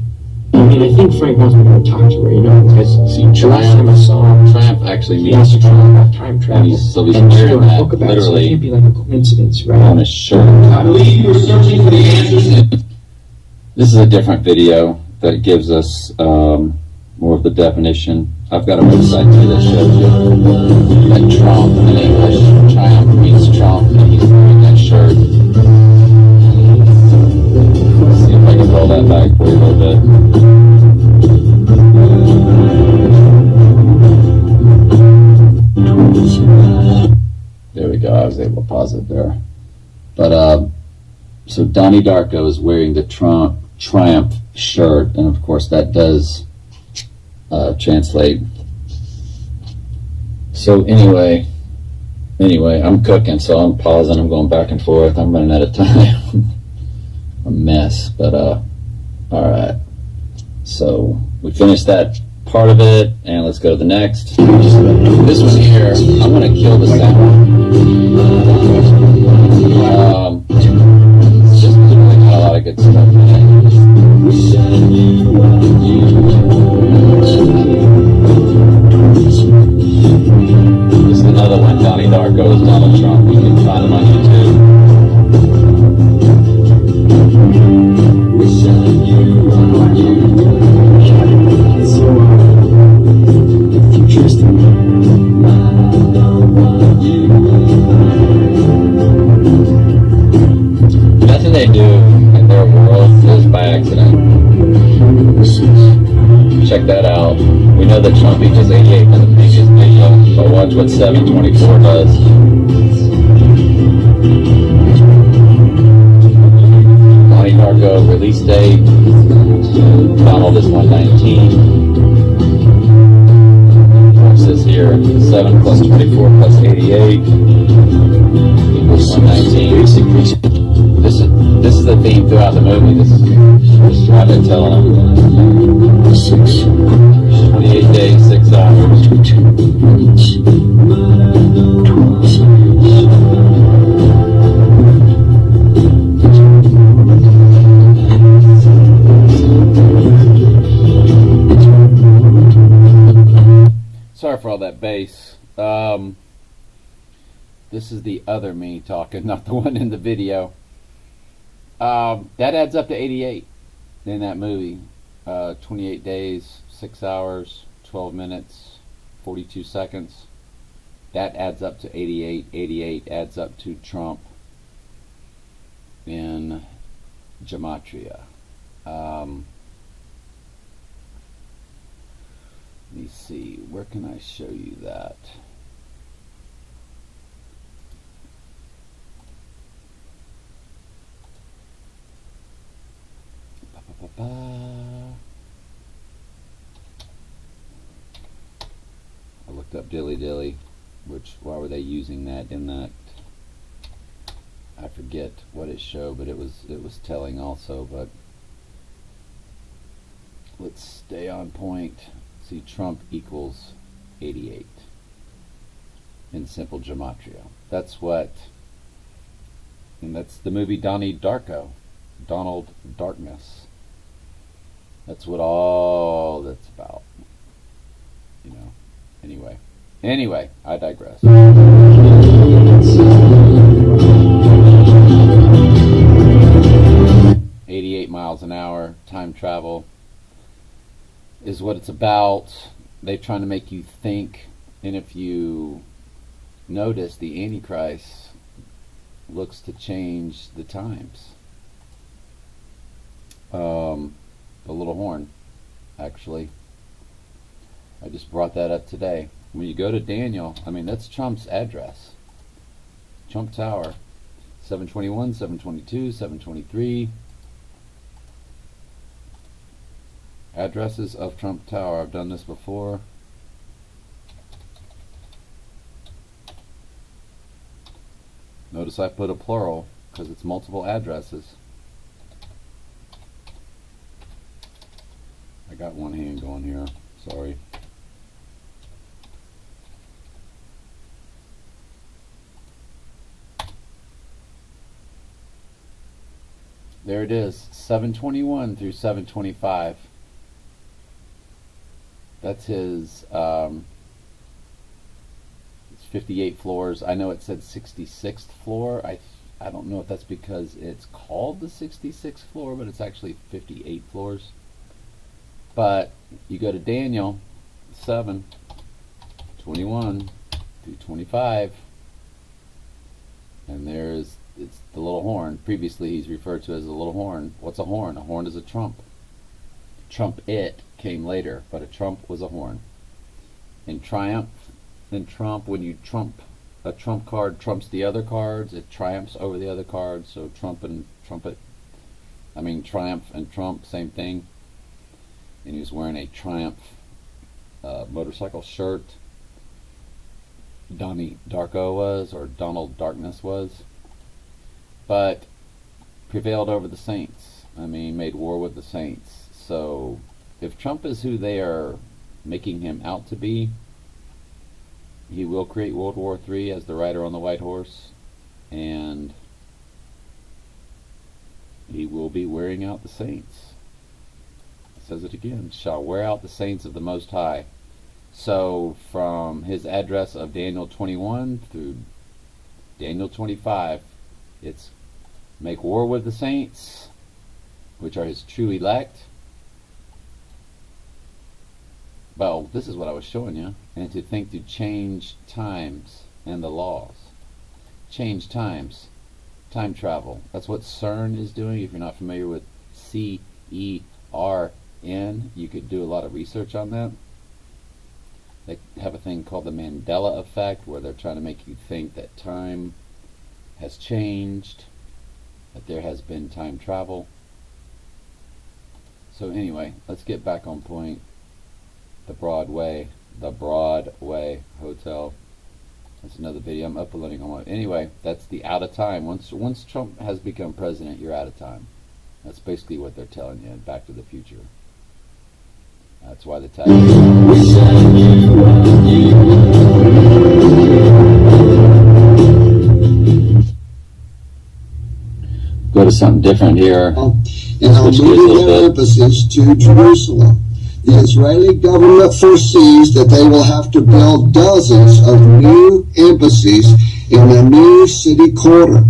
I mean, I think Frank wants me to go talk to her, you know, because
See,
the last time I saw him,
Triumph actually
he
means
asked me
Trump.
about time travel.
So he's
and she
wearing
wrote a
that
book about it, so it
literally
can't be like a coincidence, right?
on his shirt.
I believe you were searching for the answers.
This is a different video that gives us more of the definition. I've got a website too that shows you that Trump in English, Triumph means Trump, and he's wearing that shirt. Let's see if I can roll that back for you a little bit. There we go. I was able to pause it there. But so Donnie Darko is wearing the Triumph shirt, and of course that does translate. So anyway, I'm cooking, so I'm pausing. I'm going back and forth. I'm running out of time. A mess, but all right. So we finished that part of it, and let's go to the next. This one here, I'm going to kill the sound. Just because I got a lot of good stuff in it. This is another one, Donnie Darko as Donald Trump. You can find him on YouTube. Nothing they do in their world is by accident. Check that out. We know that Trump equals 88 in the previous video, but watch what 724 does. Donnie Darko release date. Donald is 119. What's this here? 7 plus 24 plus 88 equals 119. This is the theme throughout the movie. This is I've been telling them. 28 days, 6 hours. Sorry for all that bass. This is the other me talking, not the one in the video. That adds up to 88 in that movie. 28 days, 6 hours, 12 minutes, 42 seconds. That adds up to 88. 88 adds up to Trump in Gematria. Let me see, where can I show you that? I looked up Dilly Dilly, why were they using that in that? I forget what it showed, but it was telling also. But let's stay on point. See, Trump equals 88 in simple gematria. That's what, and that's the movie Donnie Darko, Donald Darkness. That's what all that's about, you know. Anyway, I digress. 88 miles an hour, time travel is what it's about. They're trying to make you think, and if you notice, the Antichrist looks to change the times. The little horn, actually. I just brought that up today. When you go to Daniel, I mean, that's Trump's address. Trump Tower. 721, 722, 723. Addresses of Trump Tower. I've done this before. Notice I put a plural because it's multiple addresses. I got one hand going here. Sorry. There it is, 721 through 725. That's his, it's 58 floors. I know it said 66th floor. I don't know if that's because it's called the 66th floor, but it's actually 58 floors. But you go to Daniel 7, 21 through 25, and it's the little horn. Previously he's referred to as a little horn. What's a horn? A horn is a trump. Trump-it came later, but a trump was a horn. In triumph, in Trump, when you trump, a trump card trumps the other cards, it triumphs over the other cards. So trump and trumpet, I mean triumph and trump, same thing. And he was wearing a Triumph motorcycle shirt. Donnie Darko was, or Donald Darkness was. But prevailed over the saints. I mean, made war with the saints. So if Trump is who they are making him out to be. He will create World War III as the rider on the white horse, and he will be wearing out the saints. It says it again, shall wear out the saints of the Most High. So from his address of Daniel 21 through Daniel 25, it's make war with the saints, which are his true elect. Well, this is what I was showing you. And to think to change times and the laws. Change times. Time travel. That's what CERN is doing. If you're not familiar with CERN, you could do a lot of research on that. They have a thing called the Mandela effect, where they're trying to make you think that time has changed, that there has been time travel. So anyway, let's get back on point. The Broadway Hotel. That's another video I'm uploading on. Anyway, that's the out of time. Once Trump has become president, you're out of time. That's basically what they're telling you in Back to the Future. That's why the tag. Go to something different here.
And are moving their emphasis to Jerusalem. The Israeli government foresees that they will have to build dozens of new embassies in a new city quarter.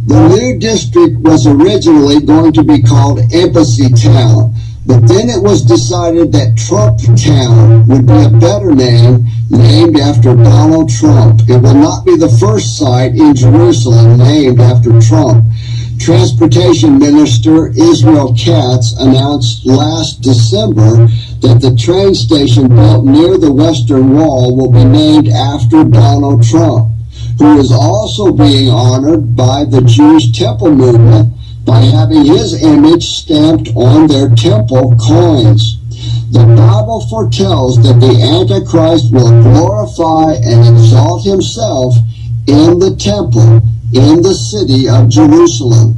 The new district was originally going to be called Embassy Town, but then it was decided that Trump Town would be a better name, named after Donald Trump. It will not be the first site in Jerusalem named after Trump. Transportation Minister Israel Katz announced last December that the train station built near the Western Wall will be named after Donald Trump, who is also being honored by the Jewish Temple movement by having his image stamped on their temple coins. The Bible foretells that the Antichrist will glorify and exalt himself in the temple, in the city of Jerusalem.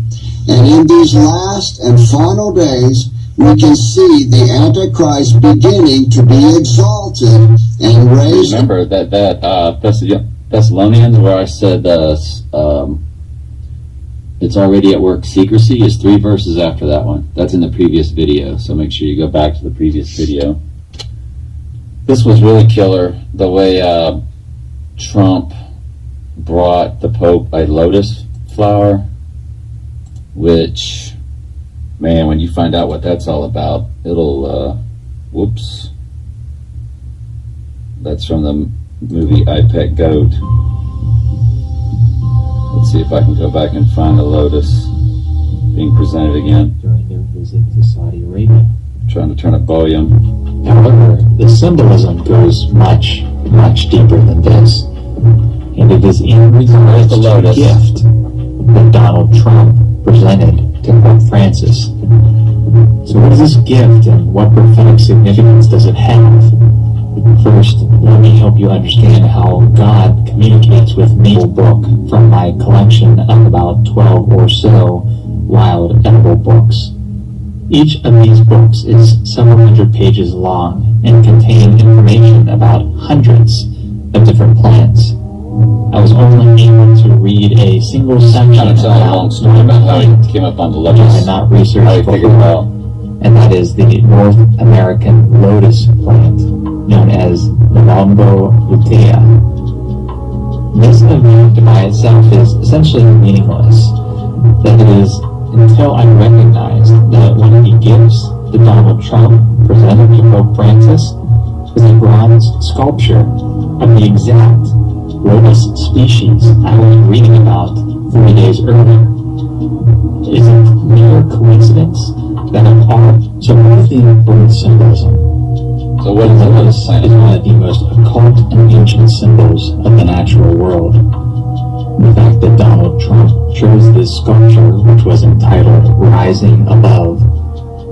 And in these last and final days, we can see the Antichrist beginning to be exalted and raised.
Remember that Thessalonians, where I said it's already at work secrecy, is 3 verses after that one. That's in the previous video, so make sure you go back to the previous video. This was really killer, the way Trump brought the Pope a lotus flower, which, man, when you find out what that's all about, it'll, whoops. That's from the movie I Pet Goat. Let's see if I can go back and find the lotus being presented again.
During their visit to Saudi Arabia.
Trying to turn up volume.
However, the symbolism goes much, much deeper than this. And it is in regards to the gift that Donald Trump presented to Pope Francis. So what is this gift and what prophetic significance does it have? First, let me help you understand how God communicates with me. A book from my collection of about 12 or so wild edible books. Each of these books is several hundred pages long and contain information about hundreds of different plants. I was only able to read a single section
Kind of tell a long story about how he came up on the lotus.
I had not researched before, and that is the North American lotus plant, known as the Lombo lutea. This event by itself is essentially meaningless. That is, until I recognized that one of the gifts that Donald Trump presented to Pope Francis was a bronze sculpture of the exact lotus species I was reading about 3 days earlier. Is it mere coincidence that of all so everything brings symbolism?
So what is the lotus plant?
Is one of the most occult and ancient symbols of the natural world. The fact that Donald Trump chose this sculpture, which was entitled Rising Above,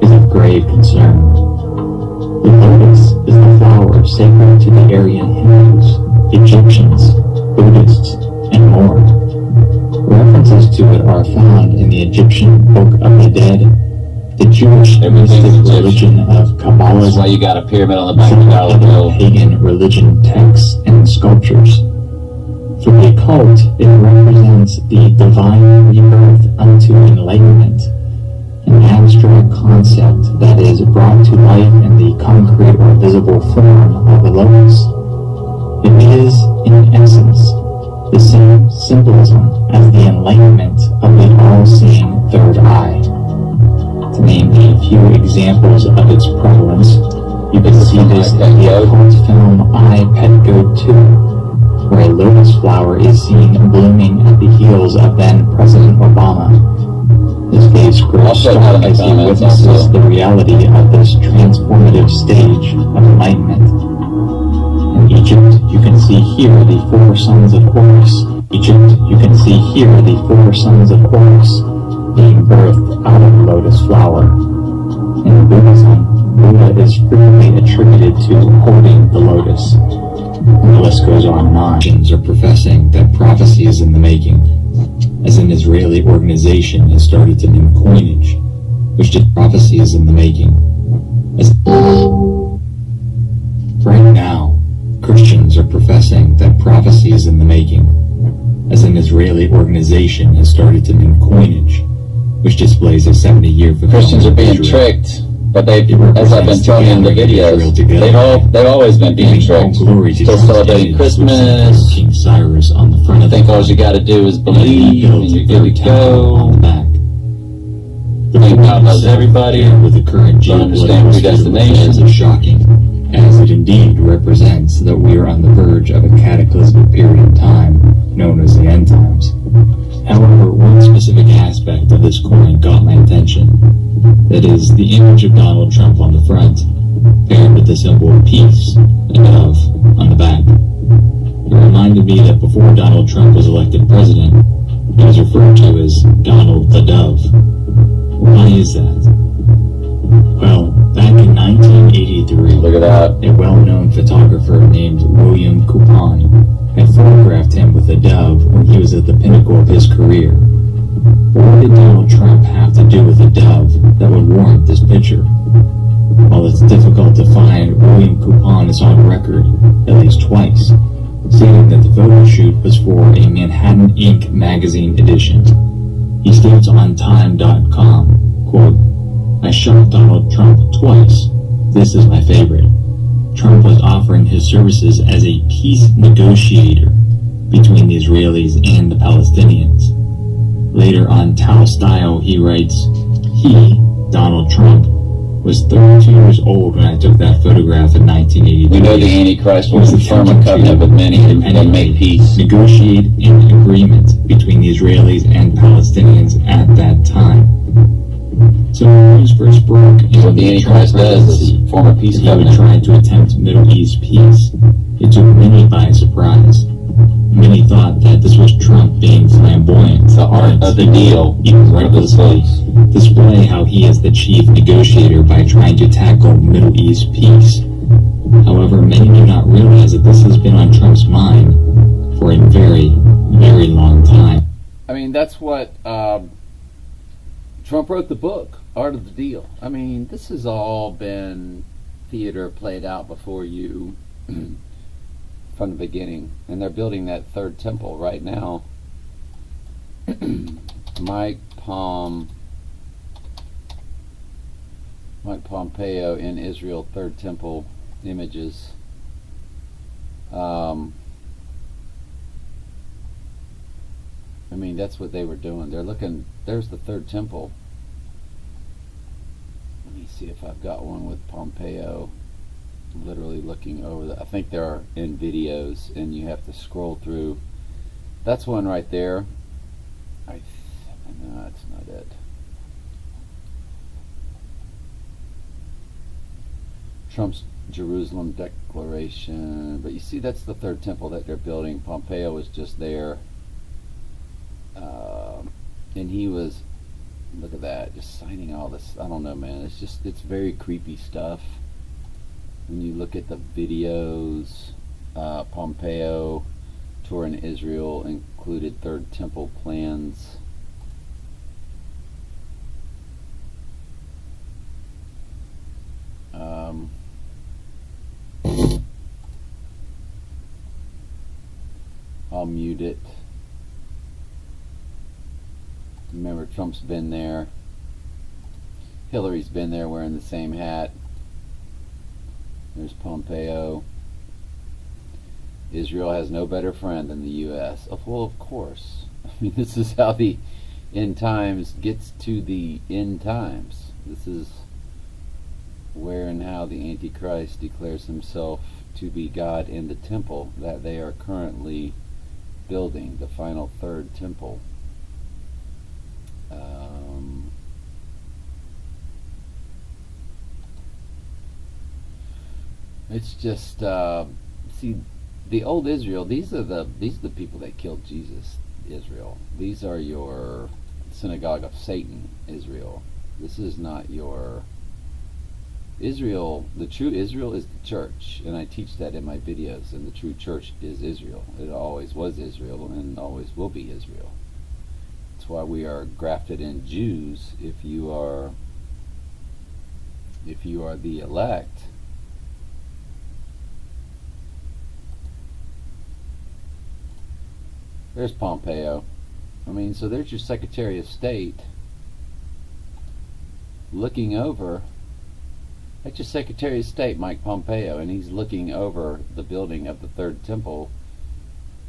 is of grave concern. The lotus is the flower sacred to the Aryan Hindus, Egyptians, Buddhists, and more. References to it are found in the Egyptian Book of the Dead, The Jewish mystic religion of Kabbalah.
That's why you got a pyramid on the back of the dollar bill.
Pagan religion texts and sculptures. For the occult, it represents the divine rebirth unto enlightenment, an abstract concept that is brought to life in the concrete or visible form of a locus. It is, in essence, the same symbolism as the enlightenment of the all-seeing third eye. To name a few examples of its prevalence, you can see this in the occult film I, Pet Goat 2, where a lotus flower is seen blooming at the heels of then President Obama. His face grows stark as he witnesses the reality of this transformative stage of enlightenment. In Egypt, you can see here the four sons of Horus. Being birthed out of a lotus flower. In Buddhism, Buddha is frequently attributed to holding the lotus. And the list goes on and on. Christians are professing that prophecy is in the making, as an Israeli organization has started to mint coinage, which did prophecy is in the making. As right now, Christians are professing that prophecy is in the making, as an Israeli organization has started to mint coinage, which displays a 70-year fulfillment.
Christians are being tricked, but they, as I've been telling you in the videos, they've always been being tricked. Still celebrating Christmas.
King Cyrus on the front
I think all you got to do is believe, and you're good to go. Think God loves everybody.
With the current
understand predestination
is shocking, as it indeed represents that we are on the verge of a cataclysmic period of time known as the end times. However, one specific aspect of this coin got my attention. That is, the image of Donald Trump on the front, paired with the symbol of peace, a dove, on the back. It reminded me that before Donald Trump was elected president, he was referred to as Donald the Dove. Why is that? Well, back in 1983,
look at that.
A well-known photographer named William Coupon had photographed him with a dove when he was at the pinnacle of his career. But what did Donald Trump have to do with a dove that would warrant this picture? While it's difficult to find, William Coupon is on record, at least twice, stating that the photo shoot was for a Manhattan Inc. magazine edition. He states on Time.com, quote, "I shot Donald Trump twice. This is my favorite. Trump was offering his services as a peace negotiator between the Israelis and the Palestinians." Later on Tao Style, he writes, "He, Donald Trump, was 32 years old when I took that photograph in 1983.
We know the Antichrist will confirm a covenant with many and make peace.
Negotiate an agreement between the Israelis and Palestinians at that time. So when news first broke,
what the Antichrist does is form a peace covenant.
He tried to attempt Middle East peace. It took many by surprise. Many thought that this was Trump being flamboyant.
The art of the deal.
Even recklessly display how he is the chief negotiator by trying to tackle Middle East peace. However, many do not realize that this has been on Trump's mind for a very, very long time.
I mean, that's what Trump wrote the book, Art of the Deal. I mean, this has all been theater played out before you from the beginning. And they're building that third temple right now. Mike Pompeo in Israel, third temple images. I mean, that's what they were doing. They're looking, there's the third temple. Let me see if I've got one with Pompeo literally looking over the, I think they're in videos and you have to scroll through. That's one right there. No, that's not it. Trump's Jerusalem Declaration. But you see, that's the third temple that they're building. Pompeo was just there. And he was, look at that, just signing all this. I don't know, man. It's just, it's very creepy stuff. When you look at the videos, Pompeo tour in Israel included third temple plans. I'll mute it. Remember, Trump's been there. Hillary's been there wearing the same hat. There's Pompeo. Israel has no better friend than the U.S. Well, of course. I mean, this is how the end times gets to the end times. This is where and how the Antichrist declares himself to be God in the temple that they are currently building, the final third temple. It's just see, the old Israel. These are the people that killed Jesus. Israel. These are your synagogue of Satan. Israel. This is not your Israel. The true Israel is the church, and I teach that in my videos. And the true church is Israel. It always was Israel, and always will be Israel. That's why we are grafted in Jews. If you are the elect. There's Pompeo. I mean, so there's your Secretary of State looking over. That's your Secretary of State, Mike Pompeo, and he's looking over the building of the third temple,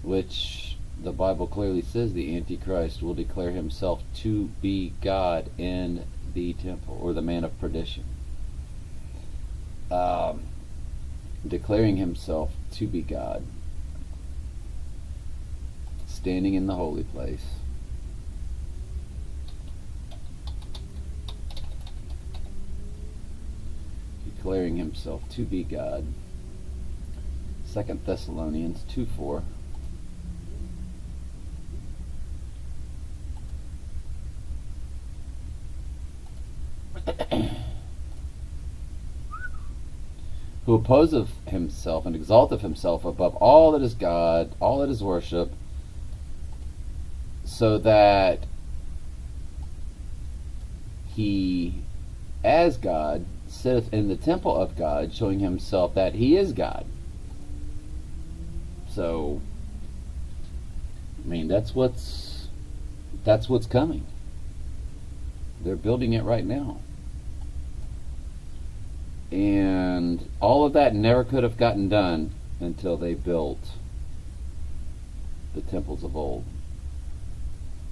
which the Bible clearly says the Antichrist will declare himself to be God in the temple, or the man of perdition. Declaring himself to be God, standing in the holy place. Declaring himself to be God. 2 Thessalonians 2:4. Who opposeth himself and exalteth himself above all that is God, all that is worship, so that he, as God, sitteth in the temple of God, showing himself that he is God. So, I mean, that's what's coming. They're building it right now. And all of that never could have gotten done until they built the temples of old.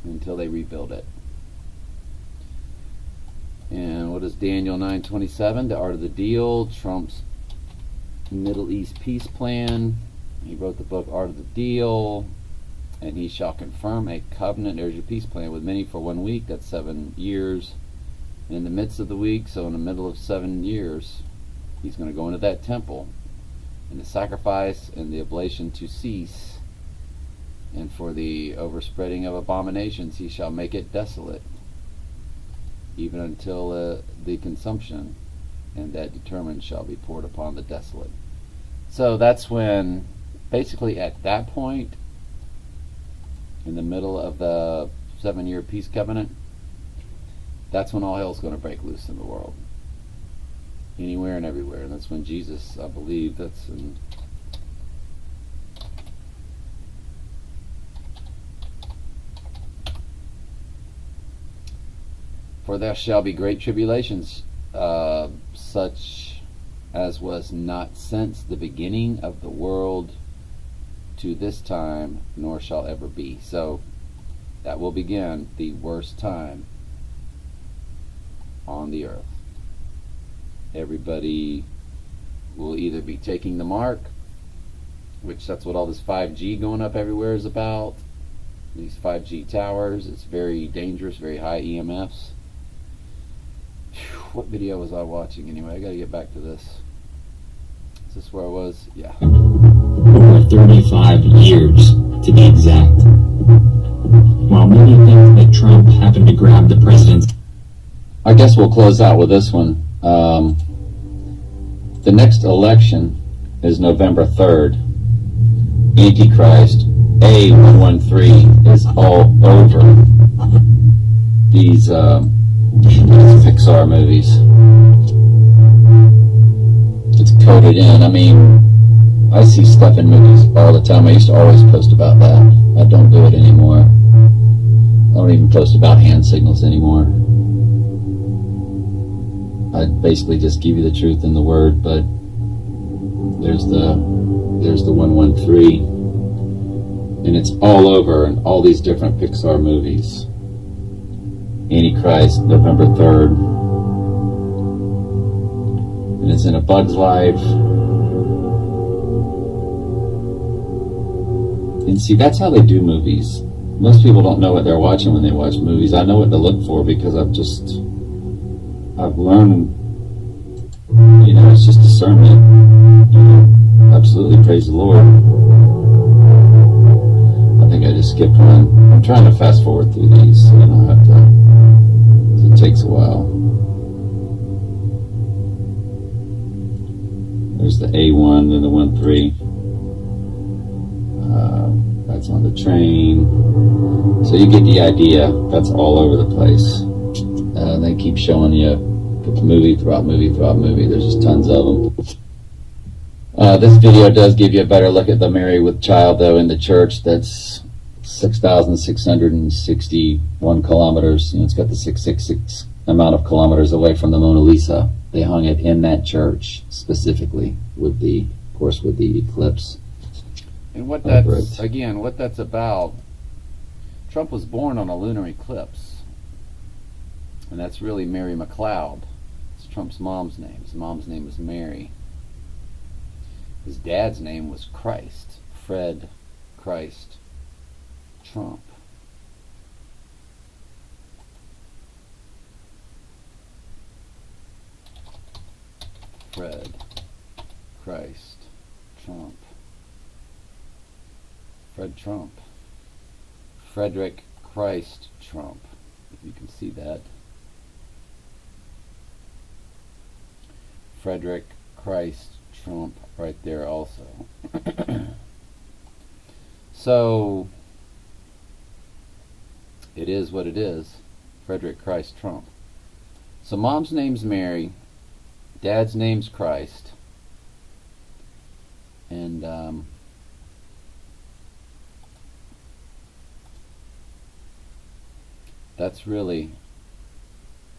Until they rebuild it. And what is Daniel 9:27? The art of the deal, Trump's Middle East peace plan. He wrote the book Art of the Deal, and he shall confirm a covenant. There's your peace plan with many for 1 week. That's 7 years. In the midst of the week, so in the middle of 7 years, he's going to go into that temple, and the sacrifice and the oblation to cease, and for the overspreading of abominations he shall make it desolate, even until the consumption, and that determined shall be poured upon the desolate. So that's when, basically at that point, in the middle of the 7-year peace covenant, that's when all hell's going to break loose in the world. Anywhere and everywhere. And that's when Jesus, I believe, that's in... For there shall be great tribulations, such as was not since the beginning of the world to this time, nor shall ever be. So that will begin the worst time on the earth. Everybody will either be taking the mark, which that's what all this 5G going up everywhere is about. These 5G towers, it's very dangerous, very high EMFs. What video was I watching anyway? I gotta get back to this. Is this where I was? Yeah.
Over 35 years, to be exact. While many think that Trump happened to grab the president's...
I guess we'll close out with this one. The next election is November 3rd. Antichrist A113 is all over these Pixar movies. It's coded in. I mean, I see stuff in movies all the time. I used to always post about that. I don't do it anymore. I don't even post about hand signals anymore. I basically just give you the truth in the word, but there's the 113, and it's all over in all these different Pixar movies. Antichrist, November 3rd, and it's in A Bug's Life. And see, that's how they do movies. Most people don't know what they're watching when they watch movies. I know what to look for because I've learned, it's just discernment. Absolutely, praise the Lord. I think I just skipped one. I'm trying to fast forward through these so I don't have to. It takes a while. There's the A1 and the 1-3. That's on the train. So you get the idea. That's all over the place. They keep showing you movie throughout movie throughout movie. There's just tons of them. This video does give you a better look at the Mary with Child, though, in the church. That's 6,661 kilometers. It's got the 666 amount of kilometers away from the Mona Lisa. They hung it in that church specifically with the eclipse.
And what that's about, Trump was born on a lunar eclipse. And that's really Mary McLeod. It's Trump's mom's name. His mom's name was Mary. His dad's name was Christ. Fred Christ Trump. Fred Christ Trump. Fred Trump. Frederick Christ Trump. If you can see that. Frederick Christ Trump right there also. So it is what it is. Frederick Christ Trump. So mom's name's Mary. Dad's name's Christ. And that's really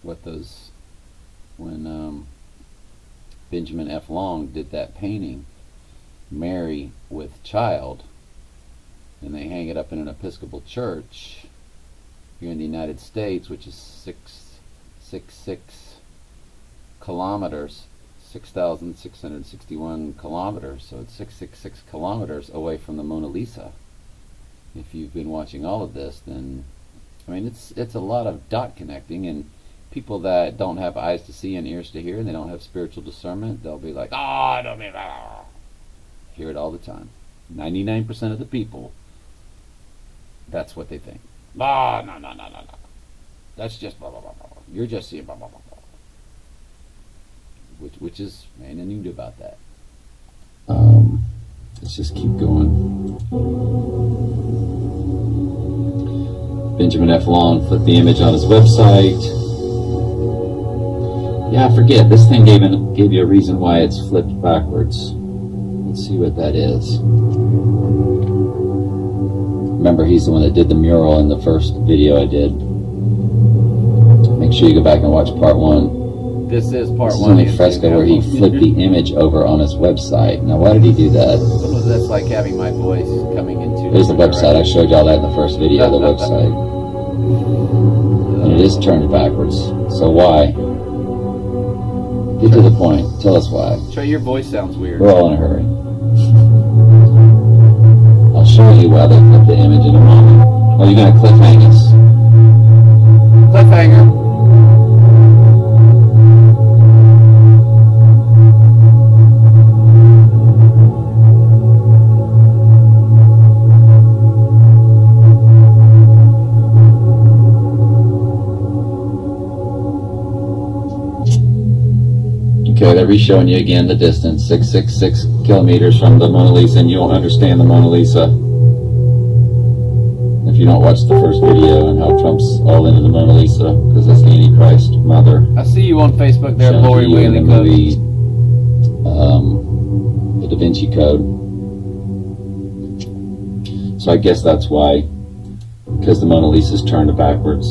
what those, when Benjamin F. Long did that painting, Mary with Child, and they hang it up in an Episcopal church here in the United States, which is 666 kilometers, 6,661 kilometers, so it's 666 kilometers away from the Mona Lisa. If you've been watching all of this, then it's a lot of dot connecting, and people that don't have eyes to see and ears to hear, and they don't have spiritual discernment, they'll be like, I don't mean that. Hear it all the time. 99% of the people, that's what they think. No. That's just blah, blah, blah, blah. You're just seeing blah, blah, blah, blah. Which is, man, nothing you can do about that.
Let's just keep going. Benjamin F. Long put the image on his website. Yeah, I forget. This thing gave you a reason why it's flipped backwards. Let's see what that is. Remember, he's the one that did the mural in the first video I did. Make sure you go back and watch part 1.
This is part
This
1.
is only fresco where he flipped the image over on his website. Now, why did he do that?
Sometimes that's like having my voice coming into.
There's the website. I showed y'all that in the first video, the website. And it is turned backwards. So why? Get to the point. Tell us why.
Trey, your voice sounds weird.
We're all in a hurry. I'll show you why they flipped the image in a moment. Oh, you're going to cliffhang us.
Cliffhanger.
Okay, they're re-showing you again the distance, 666 kilometers from the Mona Lisa, and you won't understand the Mona Lisa if you don't watch the first video and how Trump's all into the Mona Lisa, because that's the Antichrist mother.
I see you on Facebook there,
Showing
Lori
you in the
Whaley.
movie, The Da Vinci Code. So I guess that's why, because the Mona Lisa's turned backwards.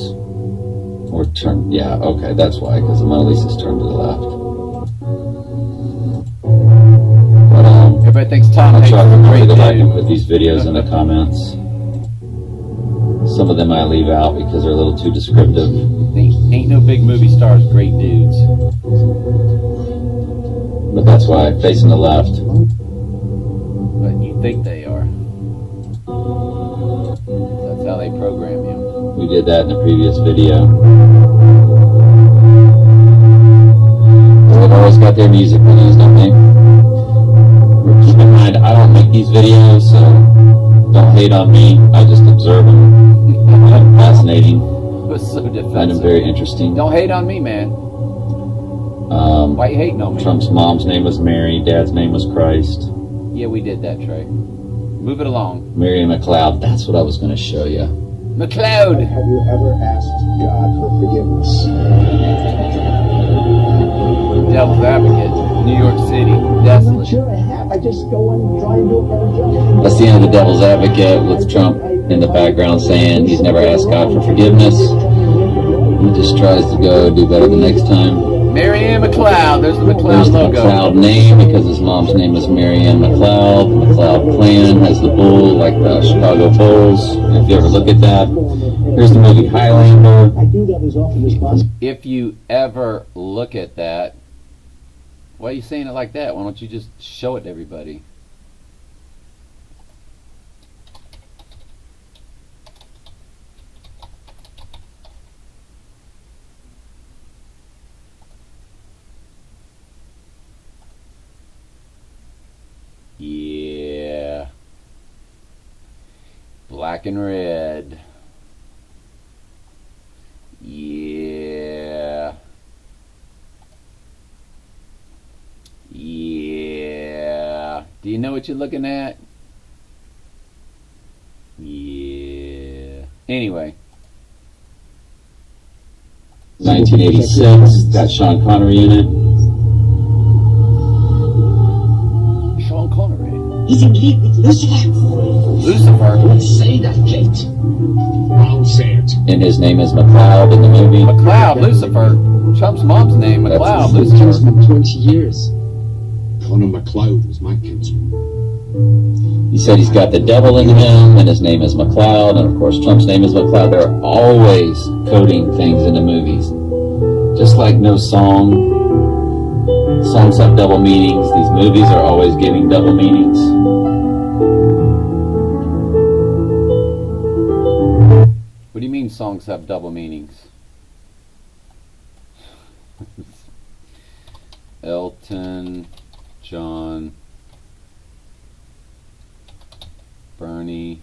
Or turned, yeah, okay, that's why, because the Mona Lisa's turned to the left. But,
Everybody thinks Tom
I'll
Hanks
try
is a
to
great
go back and
dude.
put these videos in the comments. Some of them I leave out because they're a little too descriptive.
Ain't no big movie stars, great dudes.
But that's why, facing the left.
But you think they are. That's how they program you.
We did that in the previous video. They've always got their music videos, don't they? Keep in mind, I don't make these videos, so don't hate on me. I just observe them. I find them fascinating.
It was so defensive.
Find them very interesting.
Don't hate on me, man. Why you hating on me?
Trump's mom's name was Mary, dad's name was Christ.
Yeah, we did that, Trey. Move it along.
Mary McLeod, that's what I was going to show you.
McLeod!
Have you ever asked God for forgiveness?
Devil's Advocate, New York City,
I'm
desolate.
not sure I have. I just go and try and do a better job.
That's the end of the Devil's Advocate with Trump in the background saying he's never asked God for forgiveness. He just tries to go do better the next time.
Marianne McLeod, there's the
There's
McLeod
the
logo.
McLeod name because his mom's name is Marianne McLeod. The McLeod clan has the bull like the Chicago Bulls. If you ever look at that. Here's the movie Highlander.
I do that as often as possible.
If you ever look at that, why are you saying it like that? Why don't you just show it to everybody? Yeah. Black and red. Yeah. Yeah. Do you know what you're looking at? Yeah. Anyway.
1986, got Sean Connery in it.
Sean Connery.
He's in league with Lucifer.
Lucifer.
Don't say that, Kate. I'll say it.
And his name is McLeod in the movie.
McLeod, Lucifer. Trump's mom's name, McLeod, Lucifer.
Kinsman 20 years.
Connor McLeod was my kinsman.
He said he's got the devil in him, and his name is McLeod, and of course Trump's name is McLeod. They're always coding things into movies. Just like no songs have double meanings, these movies are always giving double meanings.
What do you mean songs have double meanings? Elton John, Bernie,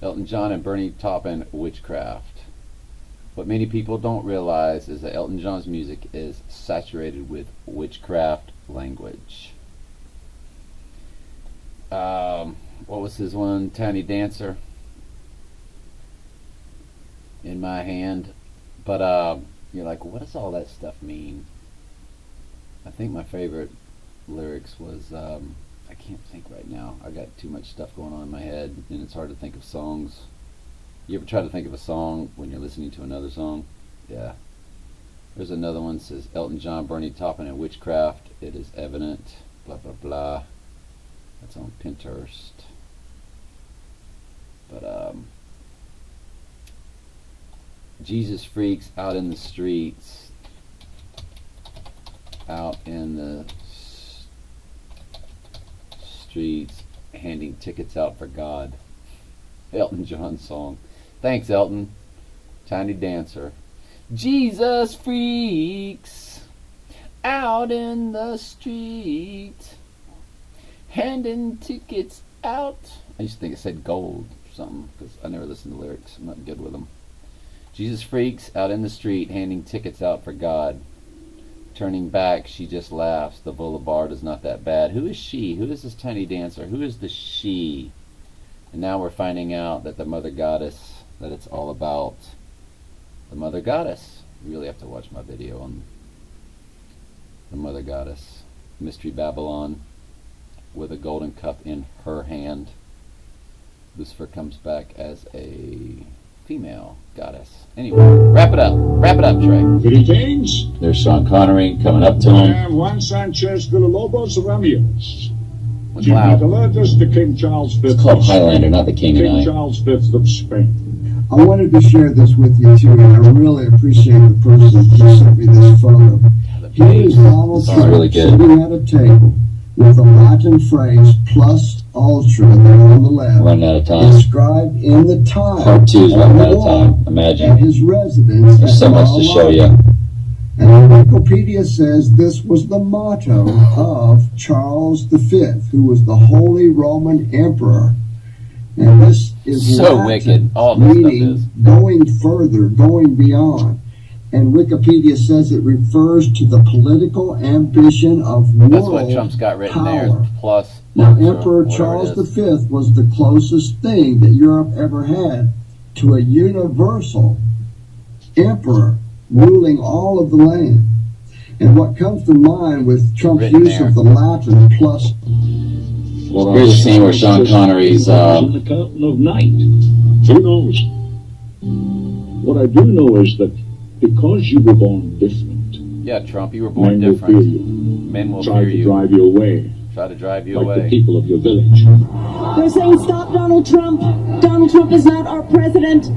Elton John and Bernie Taupin, Witchcraft. What many people don't realize is that Elton John's music is saturated with witchcraft language. What was his one? Tiny Dancer. In my hand. But you're like, what does all that stuff mean? I think my favorite lyrics was, I can't think right now. I got too much stuff going on in my head, and it's hard to think of songs. You ever try to think of a song when you're listening to another song? Yeah. There's another one that says Elton John, Bernie Taupin, and Witchcraft. It is evident. Blah, blah, blah. That's on Pinterest. But, Jesus Freaks out in the streets. Out in the streets, handing tickets out for God. Elton John song. Thanks, Elton. Tiny Dancer. Jesus Freaks out in the street, handing tickets out. I used to think it said gold or something because I never listened to lyrics. I'm not good with them. Jesus Freaks out in the street, handing tickets out for God. Turning back, she just laughs. The boulevard is not that bad. Who is she? Who is this Tiny Dancer? Who is the she And now we're finding out that the Mother Goddess, that it's all about the Mother Goddess. You really have to watch my video on the Mother Goddess. Mystery Babylon with a golden cup in her hand. Lucifer comes back as a female goddess. Anyway, wrap it up. Wrap it up, Trey.
Greetings.
There's Sean Connery coming up to
I
him.
am Juan Sanchez de Lobos Ramirez.
With
Chief
loud.
Nicoletas to King Charles V.
It's called Highlander, not the King and
King
I.
Charles V of Spain.
I wanted to share this with you too, and I really appreciate the person who sent me this photo. Here is Donald
This is
Trump
really good.
sitting at a table with the Latin phrase plus ultra there on the left,
Running out of time.
inscribed in the tile
Part 2 is
on
running
the
out of
wall
time.
at
Imagine.
his residence.
There's
at
so much to show you.
And Wikipedia says this was the motto of Charles V, who was the Holy Roman Emperor. And this is
So
Latin,
wicked. All this stuff
meaning
is.
going further, going beyond. And Wikipedia says it refers to the political ambition of world
That's what Trump's got written
power.
there. Plus,
Now,
ultra,
Emperor
whatever
Charles
it is.
V was the closest thing that Europe ever had to a universal emperor ruling all of the land. And what comes to mind with Trump's
Written
use
there.
of the Latin plus...
Here's a scene where Sean Connery's
in the curtain of night. Who knows? What I do know is that because you were born different,
Yeah, Trump, you were born
men will fear
different.
you.
Men will
Try
fear
to
you.
drive you away,
Try to drive you
like the
away.
people of your village.
They're saying stop Donald Trump. Donald Trump is not our president.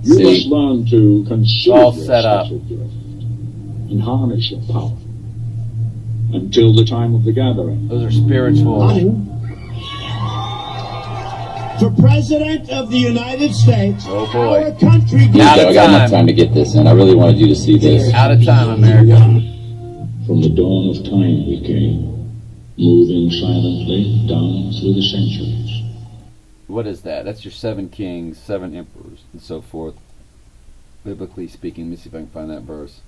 You
See?
must learn to conceal
All
your
set up.
special gift and harness your power until the time of the gathering.
Those are spiritual.
For President of the United States,
Oh boy.
our country
Here we
Out
go.
of
I got enough
time.
time to get this in. I really wanted you to see this.
Out of time, America.
From the dawn of time we came, moving silently down through the centuries.
What is that? That's your 7 kings, 7 emperors, and so forth. Biblically speaking, let me see if I can find that verse.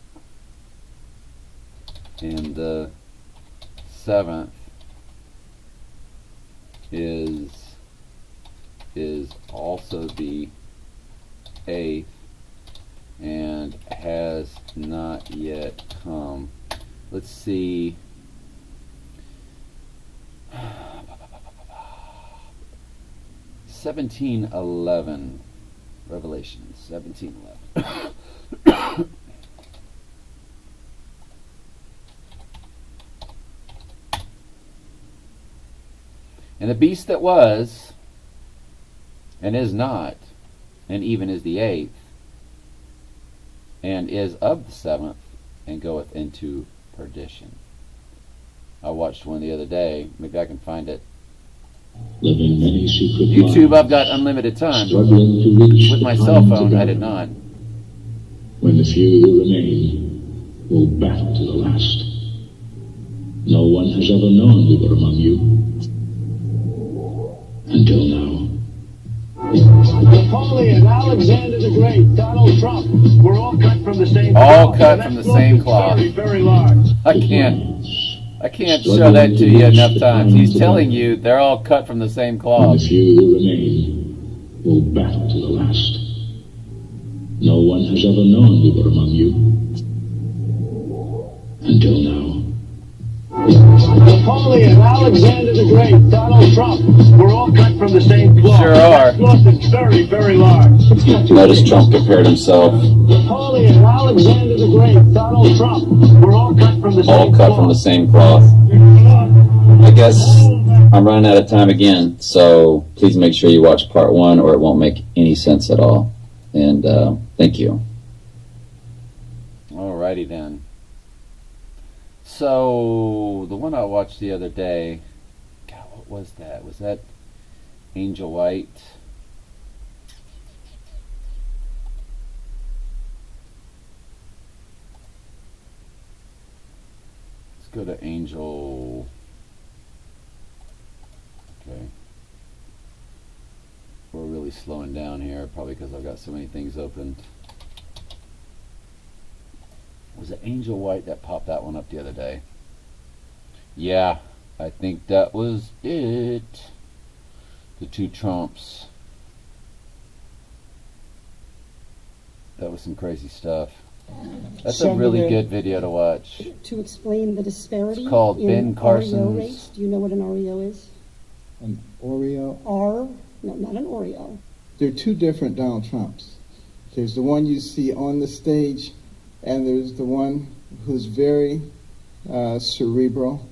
And the 7th is also the 8th and has not yet come. Let's see. (1711) Revelation 1711. And the beast that was, and is not, and even is the 8th, and is of the 7th, and goeth into perdition. I watched one the other day. Maybe I can find it.
Living many secret
YouTube,
lives,
I've got unlimited time.
struggling to reach
With
the
my cell
heights
phone,
of
I did
God.
not.
When the few who remain will battle to the last. No one has ever known we were among you. Until now.
Napoleon, Alexander the Great, Donald Trump, we're all cut from the same
All
cloth.
cut
That
from the
cloth
same
is
cloth.
Very, very large.
I can't show that to you enough times. He's telling you they're all cut from the same
And
cloth.
the few who remain will battle to the last. No one has ever known we were among you. Until now.
Napoleon, Alexander the Great, Donald Trump, we're all cut from the same cloth.
Sure are.
That cloth is very, very large.
Notice Trump compared himself.
Napoleon, Alexander the Great, Donald Trump, we're all cut from the same
All cut
cloth.
from the same cloth. I guess I'm running out of time again, so please make sure you watch part 1 or it won't make any sense at all. And thank you.
Alrighty then. So, the one I watched the other day, God, what was that? Was that Angel White? Let's go to Angel. Okay. We're really slowing down here, probably because I've got so many things opened. Was it Angel White that popped that one up the other day? Yeah, I think that was it. The 2 Trumps. That was some crazy stuff. That's a
Senator,
really good video to watch.
To explain the disparity
It's called
in
Ben
REO
Carson's-
rates. Do you know what an REO is?
An Oreo?
No, not an Oreo.
There are two different Donald Trumps. There's the one you see on the stage, and there's the one who's very cerebral,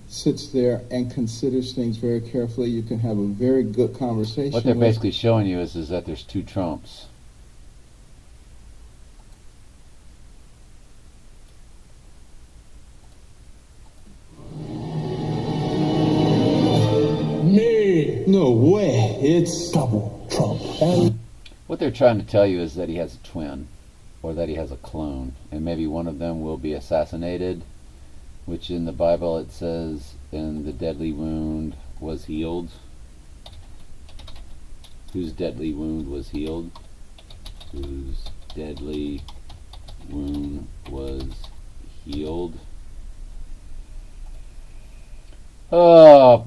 sits there and considers things very carefully. You can have a very good conversation.
What they're
with.
basically showing you is that there's two Trumps.
Me? No way. It's double Trump. And
What they're trying to tell you is that he has a twin, or that he has a clone, and maybe one of them will be assassinated, which in the Bible it says, "And the deadly wound was healed." Whose deadly wound was healed? Whose deadly wound was healed? Oh,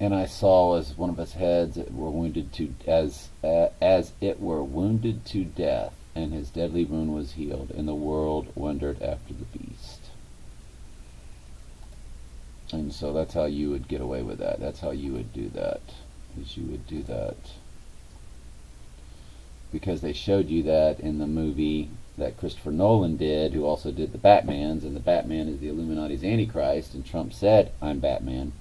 and I saw as one of his heads were wounded to as it were wounded to death, and his deadly wound was healed, and the world wondered after the beast. And so that's how you would get away with that. That's how you would do that. Is you would do that because they showed you that in the movie that Christopher Nolan did, who also did the Batmans, and the Batman is the Illuminati's Antichrist, and Trump said, "I'm Batman."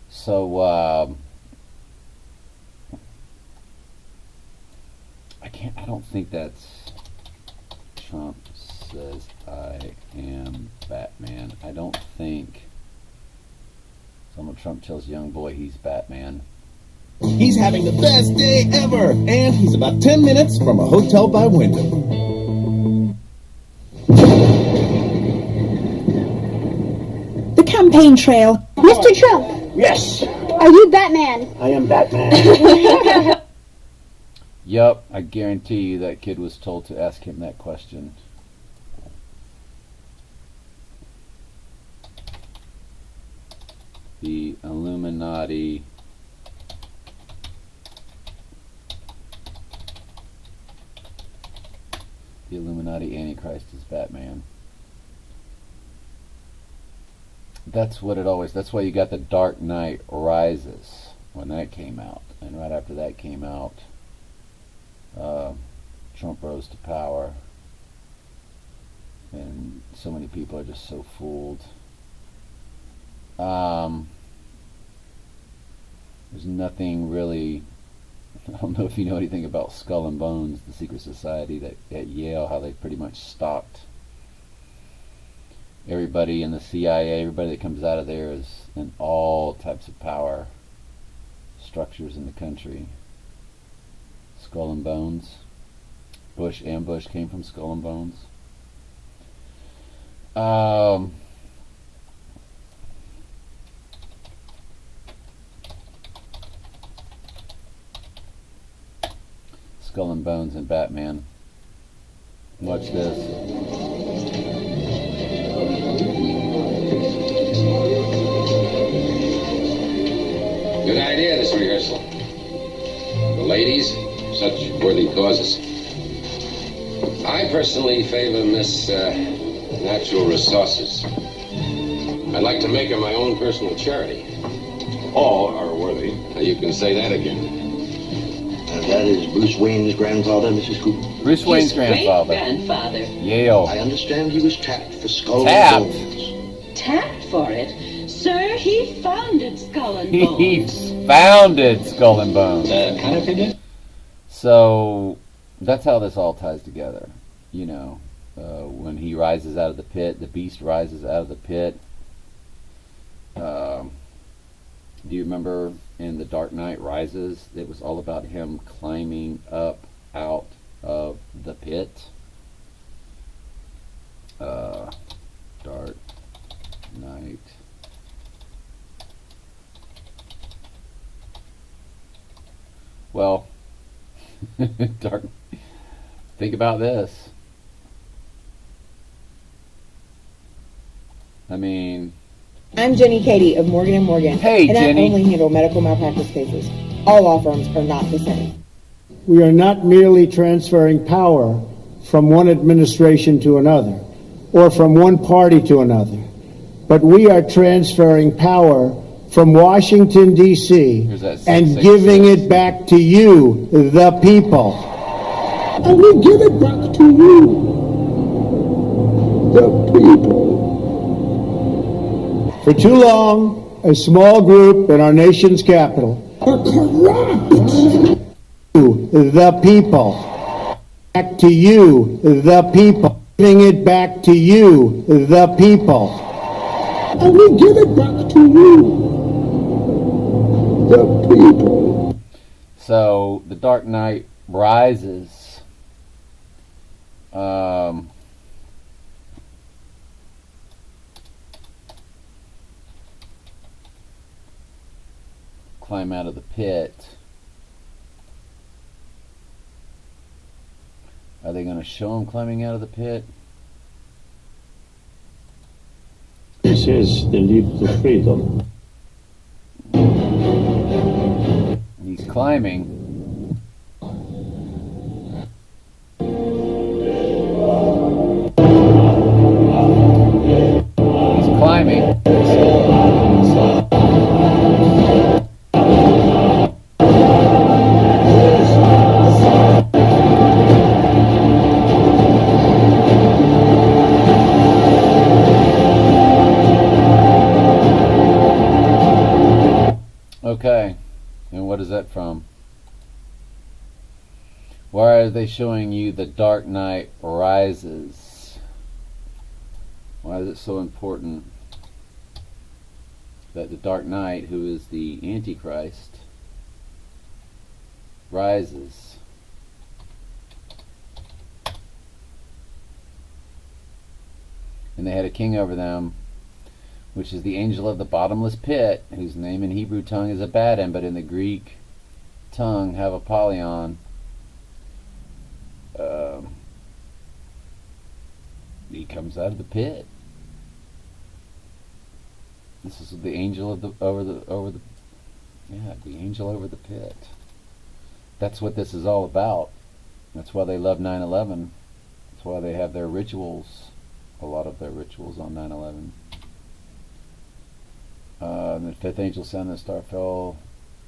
So I don't think that's Trump says, "I am Batman." I don't think Donald Trump tells young boy he's Batman.
He's having the best day ever, and he's about 10 minutes from a hotel by Wyndham.
The campaign trail.
Mr. Trump. Yes.
Are you Batman?
I am Batman.
Yup, I guarantee you that kid was told to ask him that question. The Illuminati Antichrist is Batman. That's what it always, that's why you got The Dark Knight Rises when that came out. And right after that came out, Trump rose to power. And so many people are just so fooled. There's nothing really, I don't know if you know anything about Skull and Bones, the secret society that at Yale, how they pretty much stopped everybody in the CIA, everybody that comes out of there is in all types of power structures in the country. Skull and Bones. Bush ambush came from Skull and Bones. Skull and Bones and Batman. Watch this.
Good idea, this rehearsal. The ladies, such worthy causes. I personally favor Miss Natural Resources. I'd like to make her my own personal charity. All are worthy. Now you can say that again.
And that is Bruce Wayne's grandfather, Mrs. Cooper?
Bruce Wayne's grandfather.
Grandfather.
Yale.
I understand he was tapped for Skull
Tapped?
and Bones.
Tapped for it. Sir, he founded Skull and
He
Bones.
founded Skull and Bones.
Kind of opinion?
So that's how this all ties together. You know, when he rises out of the pit, the beast rises out of the pit. Do you remember in The Dark Knight Rises, it was all about him climbing up out of the pit? Dark Knight. Well, dark. Think about this. I mean,
I'm Jenny Cady of Morgan & Morgan,
Hey,
and
Jenny.
I only handle medical malpractice cases. All law firms are not the same.
We are not merely transferring power from one administration to another, or from one party to another, but we are transferring power from Washington, D.C., and giving it back to you, the people.
And we give it back to you, the people.
For too long, a small group in our nation's capital
are corrupt.
The people. Back to you, the people. Giving it back to you, the people.
And we give it back to you, the people.
So, The Dark Knight Rises. Climb out of the pit. Are they going to show him climbing out of the pit?
This is the leap to freedom.
He's climbing. He's climbing. Okay, and what is that from? Why are they showing you The Dark Knight Rises? Why is it so important that the Dark Knight, who is the Antichrist, rises? And they had a king over them, which is the angel of the bottomless pit, whose name in Hebrew tongue is Abaddon, but in the Greek tongue have Apollyon. He comes out of the pit. This is the angel of the the angel over the pit. That's what this is all about. That's why they love 9/11. That's why they have their rituals, a lot of their rituals on 9/11. The fifth angel sounded, the star fell,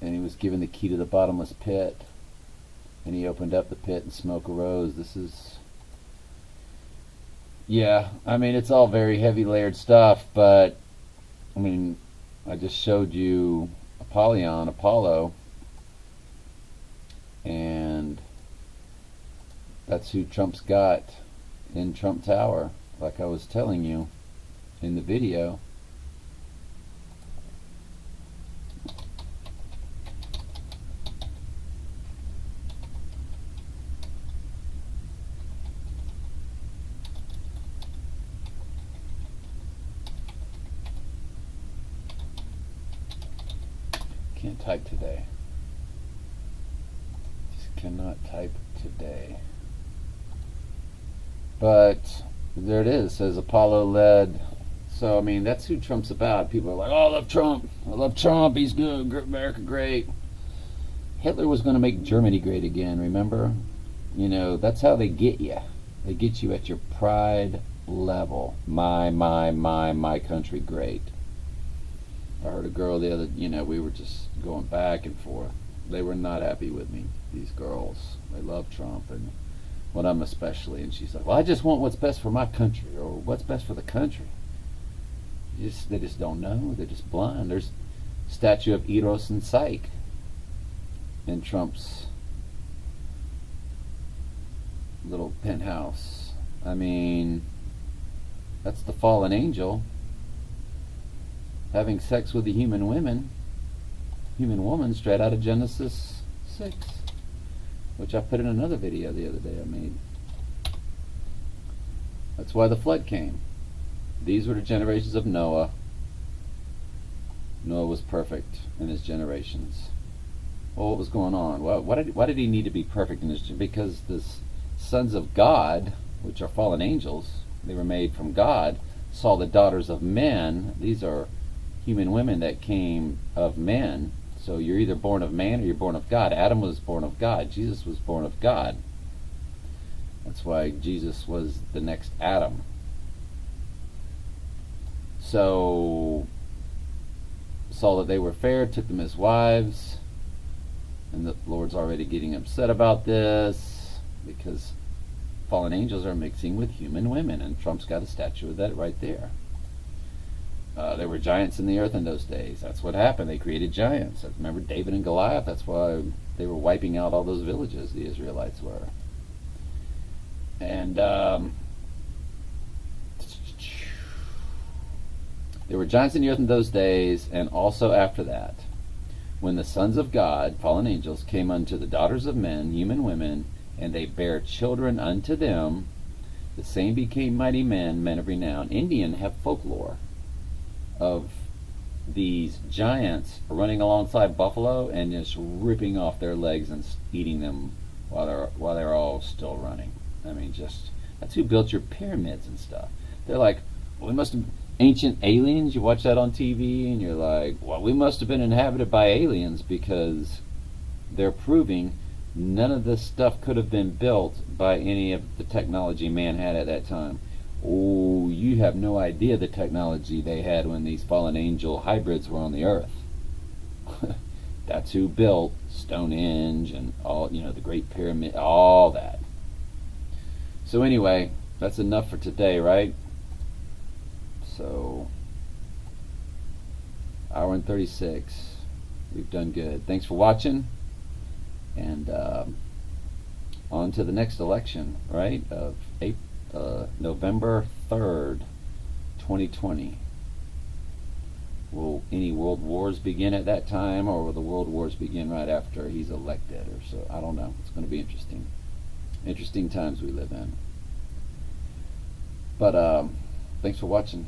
and he was given the key to the bottomless pit, and he opened up the pit and smoke arose. This is, yeah, I mean, it's all very heavy layered stuff, but I mean, I just showed you Apollo, and that's who Trump's got in Trump Tower, like I was telling you in the video. Can't type today. Just cannot type today. But there it is. It says Apollo led. So I mean, that's who Trump's about. People are like, "Oh, I love Trump. I love Trump. He's good. America great." Hitler was going to make Germany great again. Remember? You know, that's how they get you. They get you at your pride level. My country great. I heard a girl the other, we were just going back and forth. They were not happy with me, these girls. They love Trump, and well, I'm especially. And she's like, well, I just want what's best for my country, or what's best for the country. They just don't know. They're just blind. There's a statue of Eros and Psyche in Trump's little penthouse. I mean, that's the fallen angel having sex with a human woman straight out of Genesis 6, which I put in another video the other day I made. That's why the flood came. These were the generations of Noah. Noah was perfect in his generations. Well, what was going on? Well, why did he need to be perfect in his generations? Because the sons of God, which are fallen angels, they were made from God, saw the daughters of men. These are human women that came of men. So you're either born of man or you're born of God. Adam was born of God. Jesus was born of God. That's why Jesus was the next Adam. So saw that they were fair, took them as wives, and the Lord's already getting upset about this because fallen angels are mixing with human women, and Trump's got a statue of that right there. There were giants in the earth in those days. That's what happened. They created giants. Remember David and Goliath? That's why they were wiping out all those villages, the Israelites were. And there were giants in the earth in those days, and also after that, when the sons of God, fallen angels, came unto the daughters of men, human women, and they bare children unto them, the same became mighty men, men of renown. Indian have folklore of these giants running alongside buffalo and just ripping off their legs and eating them while they're all still running. I mean, just that's who built your pyramids and stuff. They're like, well, we must have ancient aliens. You watch that on TV and you're like, well, we must have been inhabited by aliens, because they're proving none of this stuff could have been built by any of the technology man had at that time. Oh, you have no idea the technology they had when these fallen angel hybrids were on the earth. That's who built Stonehenge and all, the Great Pyramid, all that. So anyway, that's enough for today, right? So, hour and 36. We've done good. Thanks for watching. And on to the next election, right? Of November 3rd, 2020. Will any world wars begin at that time, or will the world wars begin right after he's elected? Or so, I don't know. It's going to be interesting. Interesting times we live in. But thanks for watching.